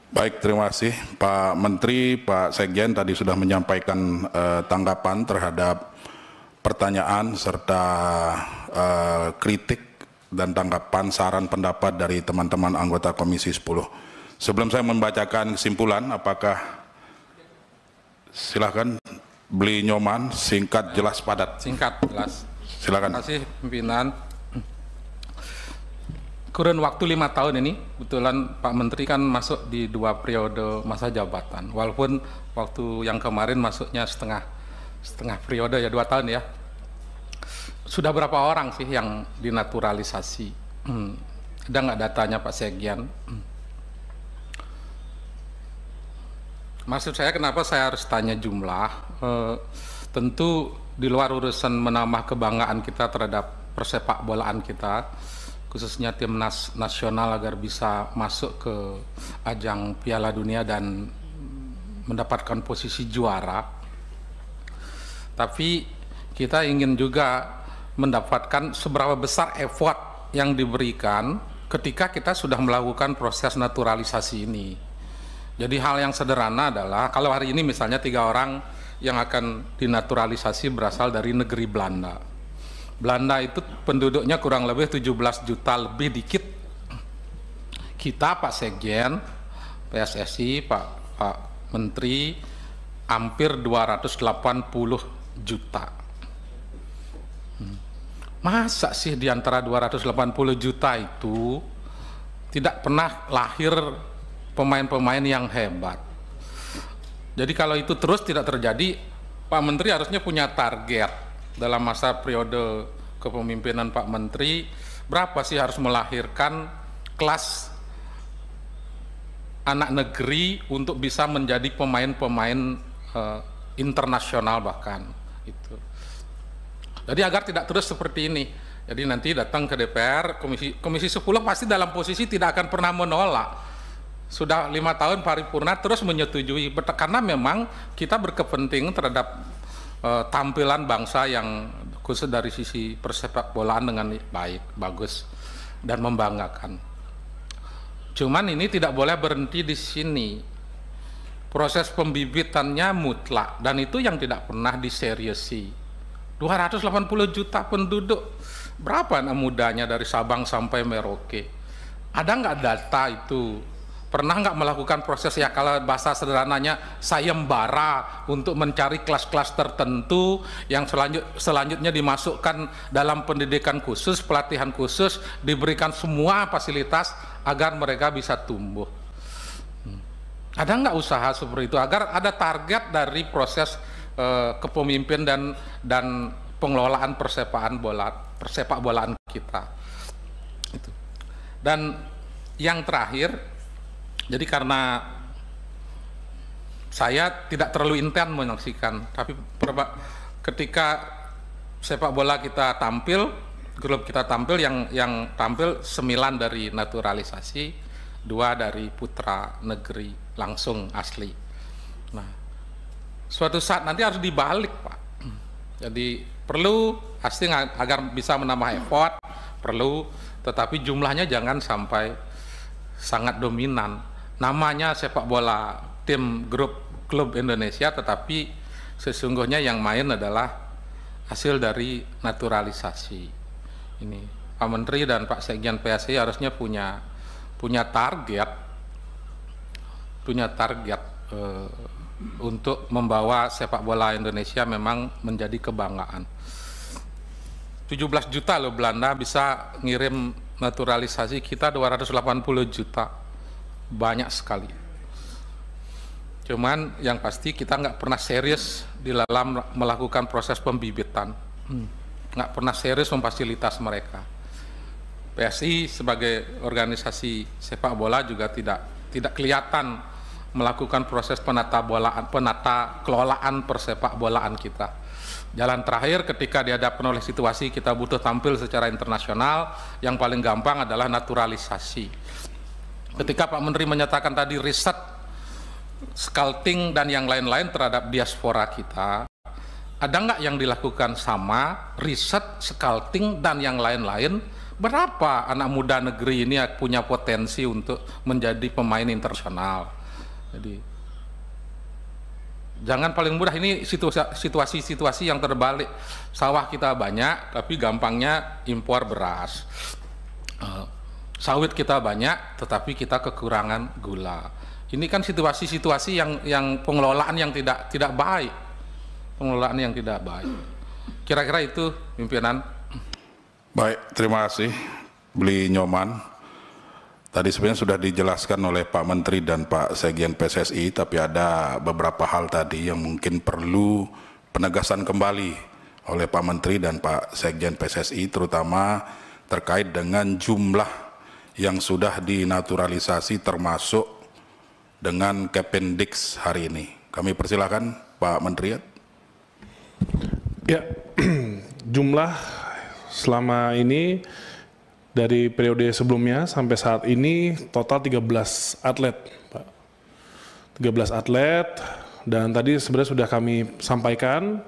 Baik, terima kasih Pak Menteri. Pak Sekjen tadi sudah menyampaikan tanggapan terhadap pertanyaan serta kritik dan tanggapan saran pendapat dari teman-teman anggota Komisi 10. Sebelum saya membacakan kesimpulan, apakah silakan Beli Nyoman, singkat jelas padat. Singkat jelas. Silakan. Terima kasih pimpinan. Kurun waktu 5 tahun ini, kebetulan Pak Menteri kan masuk di 2 periode masa jabatan. Walaupun waktu yang kemarin masuknya setengah periode ya, 2 tahun ya. Sudah berapa orang sih yang dinaturalisasi? Ada nggak datanya Pak Sekjen? Maksud saya kenapa saya harus tanya jumlah? Tentu di luar urusan menambah kebanggaan kita terhadap persepak bolaan kita, khususnya timnas nasional agar bisa masuk ke ajang Piala Dunia dan mendapatkan posisi juara. Tapi kita ingin juga mendapatkan seberapa besar effort yang diberikan ketika kita sudah melakukan proses naturalisasi ini. Jadi hal yang sederhana adalah kalau hari ini misalnya 3 orang yang akan dinaturalisasi berasal dari negeri Belanda. Belanda itu penduduknya kurang lebih 17 juta lebih dikit. Kita Pak Sekjen, PSSI, Pak Menteri, hampir 280 juta. Masa sih di antara 280 juta itu tidak pernah lahir pemain-pemain yang hebat? Jadi kalau itu terus tidak terjadi, Pak Menteri harusnya punya target dalam masa periode kepemimpinan Pak Menteri, berapa sih harus melahirkan kelas anak negeri untuk bisa menjadi pemain-pemain internasional bahkan itu. Jadi agar tidak terus seperti ini. Jadi nanti datang ke DPR, Komisi 10 pasti dalam posisi tidak akan pernah menolak. Sudah 5 tahun paripurna terus menyetujui, karena memang kita berkepentingan terhadap tampilan bangsa yang khusus dari sisi persepak bolaan dengan baik, bagus, dan membanggakan. Cuman ini tidak boleh berhenti di sini. Proses pembibitannya mutlak, dan itu yang tidak pernah diseriusi. 280 juta penduduk, berapa anak mudanya dari Sabang sampai Merauke? Ada nggak data itu? Pernah nggak melakukan proses, ya kalau bahasa sederhananya sayembara untuk mencari kelas-kelas tertentu yang selanjutnya dimasukkan dalam pendidikan khusus, pelatihan khusus, diberikan semua fasilitas agar mereka bisa tumbuh. Ada nggak usaha seperti itu agar ada target dari proses kepemimpinan dan pengelolaan persepak bolaan kita? Itu. Dan yang terakhir, jadi karena saya tidak terlalu intens menyaksikan, tapi ketika sepak bola kita tampil, grup kita tampil, yang tampil 9 dari naturalisasi, 2 dari putra negeri langsung asli. Nah, suatu saat nanti harus dibalik, Pak. Jadi perlu pasti agar bisa menambah effort, perlu, tetapi jumlahnya jangan sampai sangat dominan. Namanya sepak bola tim klub Indonesia, tetapi sesungguhnya yang main adalah hasil dari naturalisasi. Ini Pak Menteri dan Pak Sekjen PSSI harusnya punya target untuk membawa sepak bola Indonesia memang menjadi kebanggaan. 17 juta loh Belanda bisa ngirim naturalisasi, kita 280 juta. Banyak sekali. Cuman yang pasti kita nggak pernah serius di dalam melakukan proses pembibitan, nggak pernah serius memfasilitas mereka. PSI sebagai organisasi sepak bola juga tidak kelihatan melakukan proses penata kelolaan persepak bolaan kita. Jalan terakhir ketika dihadapkan oleh situasi kita butuh tampil secara internasional, yang paling gampang adalah naturalisasi. Ketika Pak Menteri menyatakan tadi riset, scouting dan yang lain-lain terhadap diaspora kita, ada nggak yang dilakukan sama riset, scouting dan yang lain-lain? Berapa anak muda negeri ini punya potensi untuk menjadi pemain internasional? Jadi jangan paling mudah, ini situasi yang terbalik. Sawah kita banyak, tapi gampangnya impor beras. Sawit kita banyak, tetapi kita kekurangan gula. Ini kan situasi-situasi yang pengelolaan yang tidak baik, pengelolaan yang tidak baik. Kira-kira itu pimpinan. Baik, terima kasih Beli Nyoman. Tadi sebenarnya sudah dijelaskan oleh Pak Menteri dan Pak Sekjen PSSI, tapi ada beberapa hal tadi yang mungkin perlu penegasan kembali oleh Pak Menteri dan Pak Sekjen PSSI, terutama terkait dengan jumlah yang sudah dinaturalisasi termasuk dengan Kependix hari ini. Kami persilakan Pak Menteri. Ya, jumlah selama ini dari periode sebelumnya sampai saat ini total 13 atlet, Pak. 13 atlet, dan tadi sebenarnya sudah kami sampaikan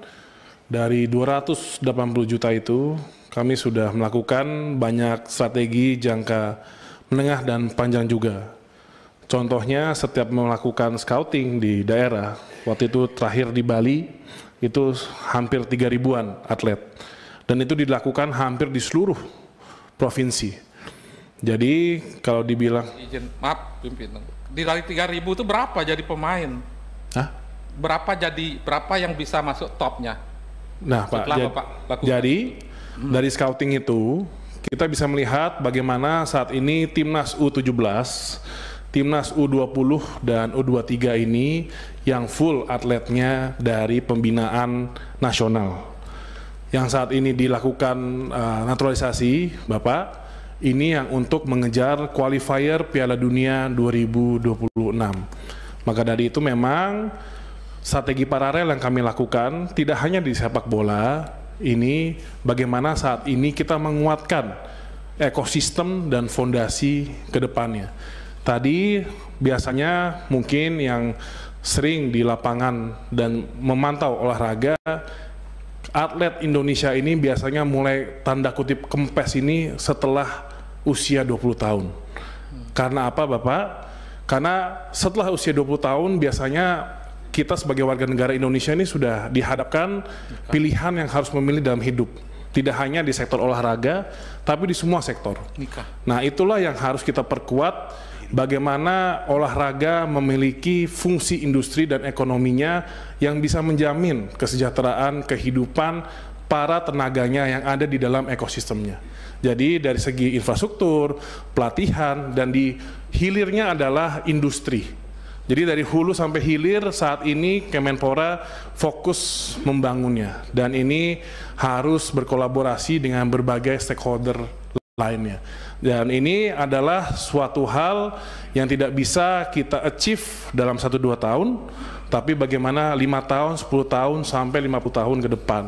dari 280 juta itu kami sudah melakukan banyak strategi jangka menengah dan panjang juga. Contohnya setiap melakukan scouting di daerah, waktu itu terakhir di Bali, itu hampir 3.000-an atlet. Dan itu dilakukan hampir di seluruh provinsi. Jadi kalau dibilang... Maaf, pimpinan. Dari 3.000 itu berapa jadi pemain? Hah? Berapa yang bisa masuk topnya? Nah Pak, jadi dari scouting itu, kita bisa melihat bagaimana saat ini Timnas U17, Timnas U20 dan U23 ini yang full atletnya dari pembinaan nasional. Yang saat ini dilakukan naturalisasi, Bapak, ini yang untuk mengejar qualifier Piala Dunia 2026. Maka dari itu memang strategi paralel yang kami lakukan tidak hanya di sepak bola, ini bagaimana saat ini kita menguatkan ekosistem dan fondasi ke depannya. Tadi biasanya mungkin yang sering di lapangan dan memantau olahraga, atlet Indonesia ini biasanya mulai tanda kutip kempes ini setelah usia 20 tahun. Karena apa Bapak? Karena setelah usia 20 tahun biasanya kita sebagai warga negara Indonesia ini sudah dihadapkan pilihan yang harus memilih dalam hidup. Tidak hanya di sektor olahraga, tapi di semua sektor. Nah, itulah yang harus kita perkuat, bagaimana olahraga memiliki fungsi industri dan ekonominya yang bisa menjamin kesejahteraan kehidupan para tenaganya yang ada di dalam ekosistemnya. Jadi dari segi infrastruktur, pelatihan, dan di hilirnya adalah industri. Jadi dari hulu sampai hilir saat ini Kemenpora fokus membangunnya, dan ini harus berkolaborasi dengan berbagai stakeholder lainnya. Dan ini adalah suatu hal yang tidak bisa kita achieve dalam 1-2 tahun, tapi bagaimana 5 tahun, 10 tahun, sampai 50 tahun ke depan.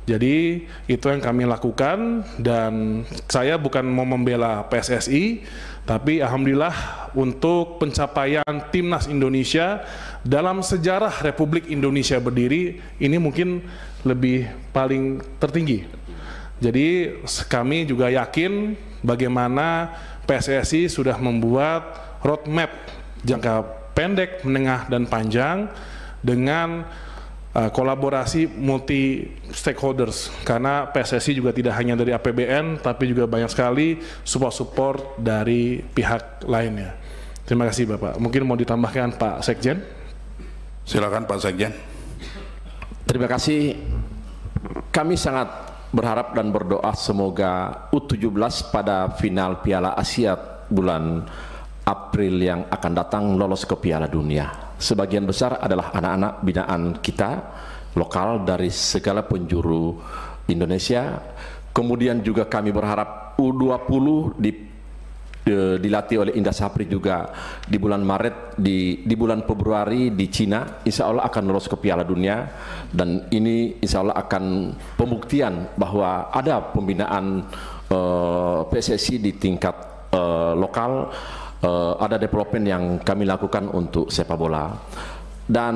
Jadi itu yang kami lakukan, dan saya bukan mau membela PSSI, tapi alhamdulillah untuk pencapaian Timnas Indonesia dalam sejarah Republik Indonesia berdiri, ini mungkin lebih paling tertinggi. Jadi kami juga yakin bagaimana PSSI sudah membuat roadmap jangka pendek, menengah, dan panjang dengan kolaborasi multi stakeholders, karena PSSI juga tidak hanya dari APBN tapi juga banyak sekali support dari pihak lainnya. Terima kasih Bapak. Mungkin mau ditambahkan Pak Sekjen? Silakan Pak Sekjen. Terima kasih. Kami sangat berharap dan berdoa semoga U17 pada final Piala Asia bulan April yang akan datang lolos ke Piala Dunia. Sebagian besar adalah anak-anak binaan kita lokal dari segala penjuru Indonesia. Kemudian juga kami berharap U20 dilatih oleh Indah Sapri juga di bulan Maret, di bulan Februari di Cina, insya Allah akan lolos ke Piala Dunia. Dan ini insya Allah akan pembuktian bahwa ada pembinaan PSSI di tingkat lokal. Ada development yang kami lakukan untuk sepak bola, dan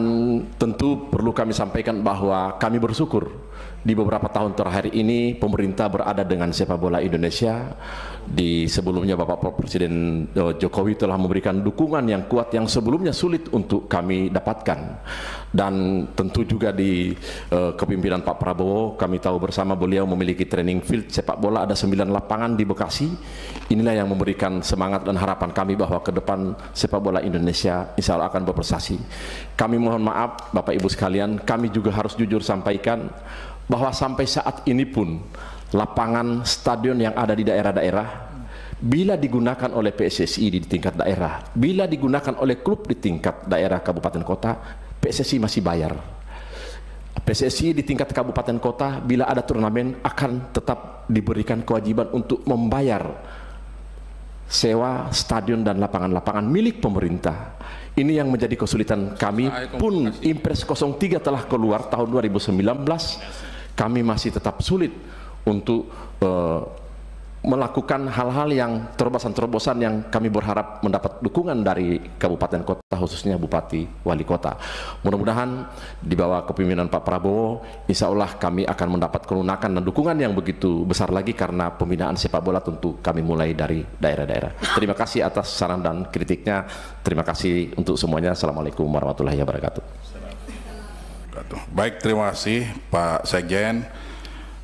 tentu perlu kami sampaikan bahwa kami bersyukur di beberapa tahun terakhir ini pemerintah berada dengan sepak bola Indonesia. Di sebelumnya Bapak Presiden Jokowi telah memberikan dukungan yang kuat yang sebelumnya sulit untuk kami dapatkan, dan tentu juga di kepimpinan Pak Prabowo kami tahu bersama beliau memiliki training field sepak bola, ada 9 lapangan di Bekasi. Inilah yang memberikan semangat dan harapan kami bahwa ke depan sepak bola Indonesia insya Allah akan berprestasi. Kami mohon maaf Bapak Ibu sekalian, kami juga harus jujur sampaikan bahwa sampai saat ini pun lapangan stadion yang ada di daerah-daerah, bila digunakan oleh PSSI di tingkat daerah, bila digunakan oleh klub di tingkat daerah kabupaten kota, PSSI masih bayar. PSSI di tingkat kabupaten kota bila ada turnamen akan tetap diberikan kewajiban untuk membayar sewa stadion dan lapangan-lapangan milik pemerintah. Ini yang menjadi kesulitan kami pun. Impres 03 telah keluar tahun 2019, kami masih tetap sulit untuk melakukan hal-hal yang terobosan-terobosan yang kami berharap mendapat dukungan dari kabupaten kota, khususnya Bupati Wali Kota. Mudah-mudahan di bawah kepemimpinan Pak Prabowo, insya Allah kami akan mendapat kelunakan dan dukungan yang begitu besar lagi, karena pembinaan sepak bola tentu kami mulai dari daerah-daerah. Terima kasih atas saran dan kritiknya. Terima kasih untuk semuanya. Assalamualaikum warahmatullahi wabarakatuh. Baik, terima kasih Pak Sekjen.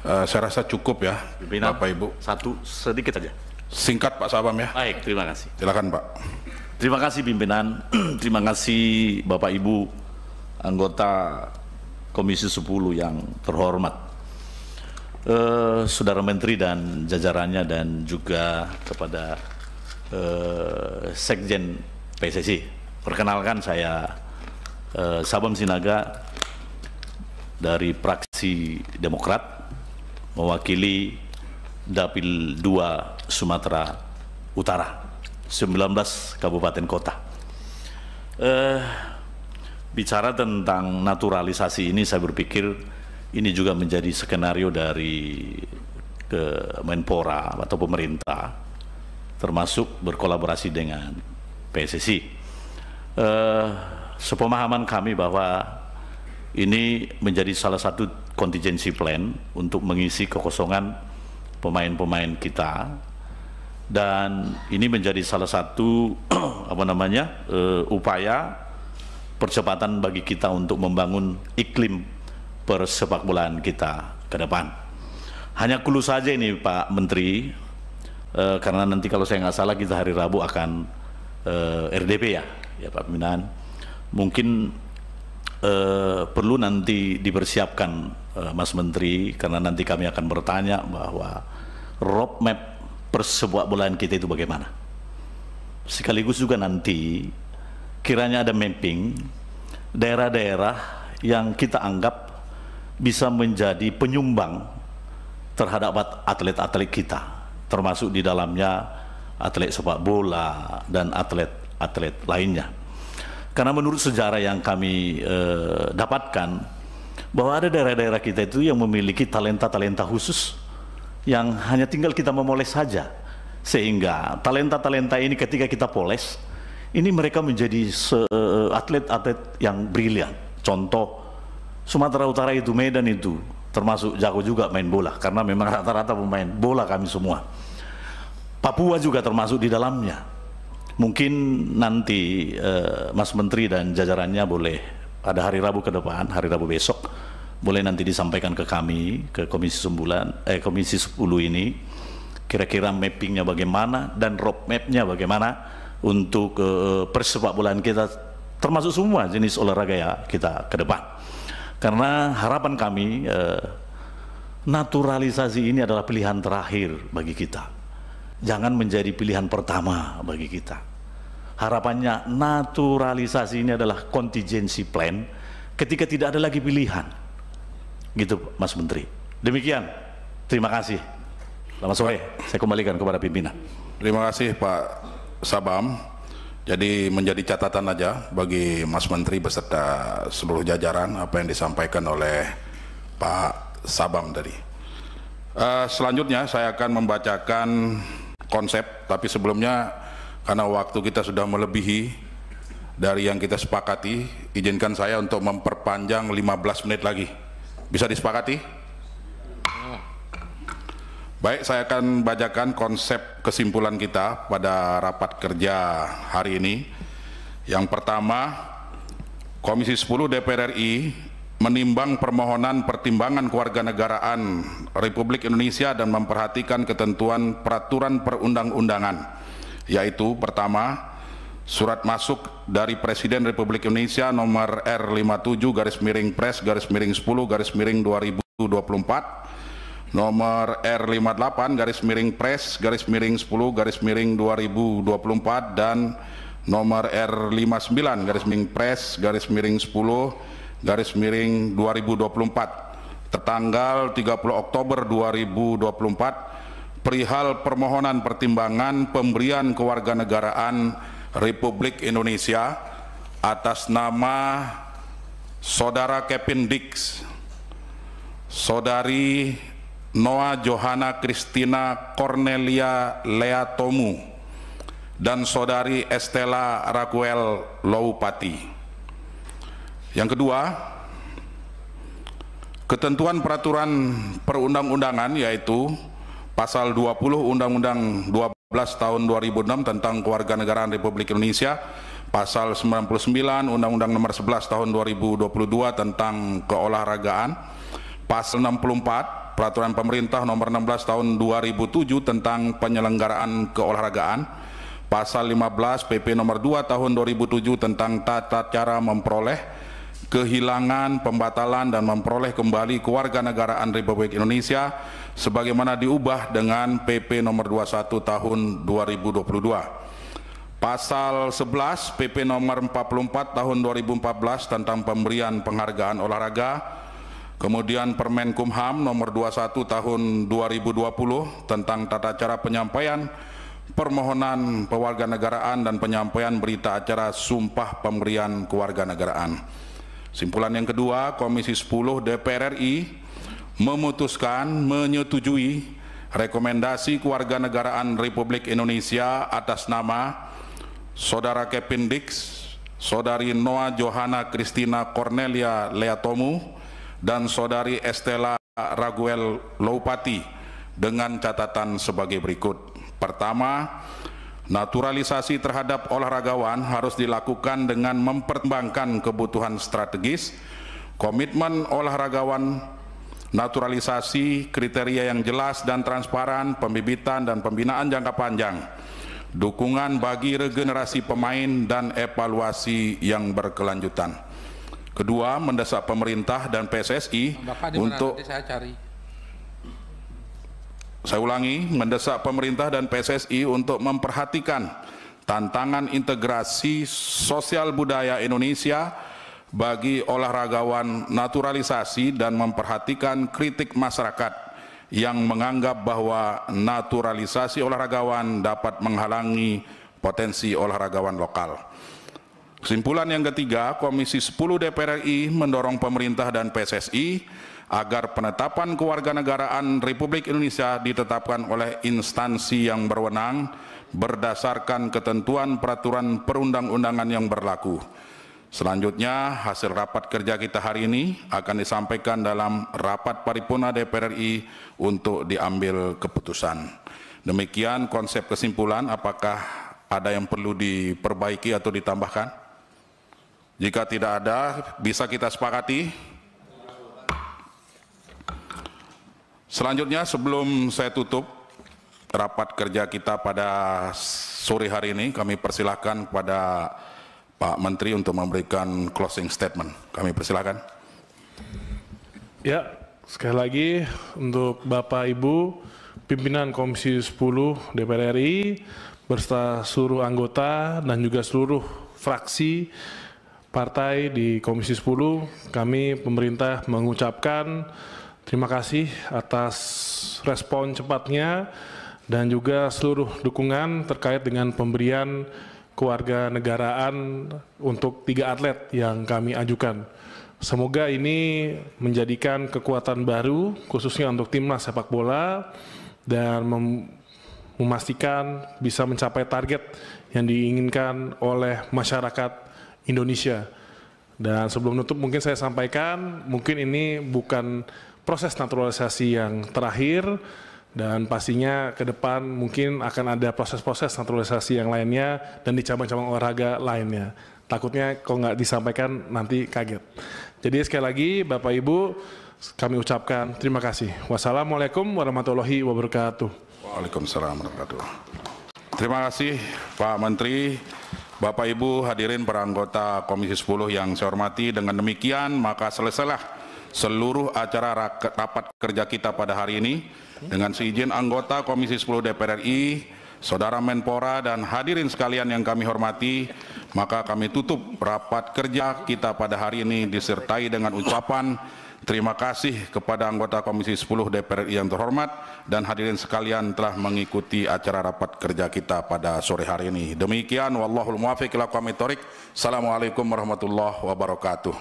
Saya rasa cukup ya, Pimpinan, Bapak Ibu. Satu sedikit saja. Singkat Pak Sabam ya. Baik, terima kasih. Silakan Pak. Terima kasih pimpinan. Terima kasih Bapak Ibu anggota Komisi 10 yang terhormat, Saudara Menteri dan jajarannya, dan juga kepada Sekjen PSSI. Perkenalkan, saya Sabam Sinaga dari fraksi Demokrat, mewakili Dapil 2 Sumatera Utara, 19 kabupaten kota. Bicara tentang naturalisasi ini, saya berpikir ini juga menjadi skenario dari Kemenpora atau pemerintah, termasuk berkolaborasi dengan PSSI. sepemahaman kami bahwa ini menjadi salah satu contingency plan untuk mengisi kekosongan pemain-pemain kita, dan ini menjadi salah satu upaya percepatan bagi kita untuk membangun iklim persepakbolaan kita ke depan. Hanya clue saja ini Pak Menteri, karena nanti kalau saya nggak salah kita hari Rabu akan RDP ya Pak Pimpinan. Mungkin perlu nanti dipersiapkan Mas Menteri, karena nanti kami akan bertanya bahwa roadmap persepakbolaan kita itu bagaimana. Sekaligus juga nanti kiranya ada mapping daerah-daerah yang kita anggap bisa menjadi penyumbang terhadap atlet-atlet kita, termasuk di dalamnya atlet sepak bola dan atlet-atlet lainnya. Karena menurut sejarah yang kami dapatkan, bahwa ada daerah-daerah kita itu yang memiliki talenta-talenta khusus yang hanya tinggal kita memoles saja, sehingga talenta-talenta ini ketika kita poles, ini mereka menjadi atlet-atlet yang brilian. Contoh, Sumatera Utara itu, Medan itu termasuk jago juga main bola, karena memang rata-rata pemain bola kami semua. Papua juga termasuk di dalamnya. Mungkin nanti Mas Menteri dan jajarannya boleh pada hari Rabu ke depan, hari Rabu besok, boleh nanti disampaikan ke kami, ke Komisi 10 ini, kira-kira mappingnya bagaimana dan roadmapnya bagaimana untuk persepakbolaan kita, termasuk semua jenis olahraga ya kita ke depan. Karena harapan kami, naturalisasi ini adalah pilihan terakhir bagi kita, jangan menjadi pilihan pertama bagi kita. Harapannya naturalisasi ini adalah contingency plan ketika tidak ada lagi pilihan. Gitu Mas Menteri. Demikian, terima kasih. Selamat sore, saya kembalikan kepada pimpinan. Terima kasih Pak Sabam. Jadi menjadi catatan aja bagi Mas Menteri beserta seluruh jajaran apa yang disampaikan oleh Pak Sabam tadi. Selanjutnya saya akan membacakan konsep, tapi sebelumnya karena waktu kita sudah melebihi dari yang kita sepakati, izinkan saya untuk memperpanjang 15 menit lagi. Bisa disepakati? Baik, saya akan bacakan konsep kesimpulan kita pada rapat kerja hari ini. Yang pertama, Komisi 10 DPR RI menimbang permohonan pertimbangan kewarganegaraan Republik Indonesia dan memperhatikan ketentuan peraturan perundang-undangan, yaitu pertama, surat masuk dari Presiden Republik Indonesia nomor R57-Pres-10-2024, nomor R58-Pres-10-2024, dan nomor R59-Pres-10-2024 tertanggal 30 Oktober 2024 perihal permohonan pertimbangan pemberian kewarganegaraan Republik Indonesia atas nama Saudara Kevin Dix, Saudari Noah Johanna Christina Cornelia Lea Tomu, dan Saudari Estela Raquel Loupati. Yang kedua, ketentuan peraturan perundang-undangan, yaitu Pasal 20 Undang-Undang 12 tahun 2006 tentang Kewarganegaraan Republik Indonesia, Pasal 99 Undang-Undang nomor 11 tahun 2022 tentang keolahragaan, Pasal 64 Peraturan Pemerintah nomor 16 tahun 2007 tentang penyelenggaraan keolahragaan, Pasal 15 PP nomor 2 tahun 2007 tentang tata cara memperoleh, kehilangan, pembatalan, dan memperoleh kembali kewarganegaraan Republik Indonesia sebagaimana diubah dengan PP nomor 21 tahun 2022. Pasal 11 PP nomor 44 tahun 2014 tentang pemberian penghargaan olahraga, kemudian Permenkumham nomor 21 tahun 2020 tentang tata cara penyampaian permohonan kewarganegaraan dan penyampaian berita acara sumpah pemberian kewarganegaraan. Simpulan yang kedua, Komisi 10 DPR RI memutuskan menyetujui rekomendasi kewarganegaraan Republik Indonesia atas nama Saudara Kevin Dix, Saudari Noah Johanna Christina Cornelia Leatomu, dan Saudari Estela Raguel Loupati dengan catatan sebagai berikut. Pertama, naturalisasi terhadap olahragawan harus dilakukan dengan mempertimbangkan kebutuhan strategis, komitmen olahragawan, naturalisasi, kriteria yang jelas dan transparan, pembibitan dan pembinaan jangka panjang, dukungan bagi regenerasi pemain, dan evaluasi yang berkelanjutan. Kedua, mendesak pemerintah dan PSSI untuk mendesak pemerintah dan PSSI untuk memperhatikan tantangan integrasi sosial budaya Indonesia bagi olahragawan naturalisasi dan memperhatikan kritik masyarakat yang menganggap bahwa naturalisasi olahragawan dapat menghalangi potensi olahragawan lokal. Kesimpulan yang ketiga, Komisi 10 DPR RI mendorong pemerintah dan PSSI agar penetapan kewarganegaraan Republik Indonesia ditetapkan oleh instansi yang berwenang berdasarkan ketentuan peraturan perundang-undangan yang berlaku. Selanjutnya, hasil rapat kerja kita hari ini akan disampaikan dalam rapat paripurna DPR RI untuk diambil keputusan. Demikian konsep kesimpulan. Apakah ada yang perlu diperbaiki atau ditambahkan? Jika tidak ada, bisa kita sepakati. Selanjutnya, sebelum saya tutup rapat kerja kita pada sore hari ini, kami persilahkan kepada Pak Menteri untuk memberikan closing statement. Kami persilakan. Ya, sekali lagi untuk Bapak Ibu pimpinan Komisi 10 DPR RI beserta seluruh anggota dan juga seluruh fraksi partai di Komisi 10, kami pemerintah mengucapkan terima kasih atas respon cepatnya dan juga seluruh dukungan terkait dengan pemberian kewarganegaraan untuk 3 atlet yang kami ajukan. Semoga ini menjadikan kekuatan baru khususnya untuk timnas sepak bola dan memastikan bisa mencapai target yang diinginkan oleh masyarakat Indonesia. Dan sebelum nutup mungkin saya sampaikan, mungkin ini bukan proses naturalisasi yang terakhir, dan pastinya ke depan mungkin akan ada proses-proses naturalisasi yang lainnya dan di cabang-cabang olahraga lainnya. Takutnya kalau nggak disampaikan nanti kaget. Jadi sekali lagi Bapak Ibu kami ucapkan terima kasih. Wassalamualaikum warahmatullahi wabarakatuh. Waalaikumsalam warahmatullahi wabarakatuh. Terima kasih Pak Menteri. Bapak Ibu hadirin para anggota Komisi 10 yang saya hormati, dengan demikian maka selesailah seluruh acara rapat kerja kita pada hari ini. Dengan seizin anggota Komisi 10 DPR RI, Saudara Menpora dan hadirin sekalian yang kami hormati, maka kami tutup rapat kerja kita pada hari ini disertai dengan ucapan terima kasih kepada anggota Komisi 10 DPR RI yang terhormat dan hadirin sekalian telah mengikuti acara rapat kerja kita pada sore hari ini. Demikian, wallahul muwaffiq ila aqwamit thoriq. Assalamualaikum warahmatullahi wabarakatuh.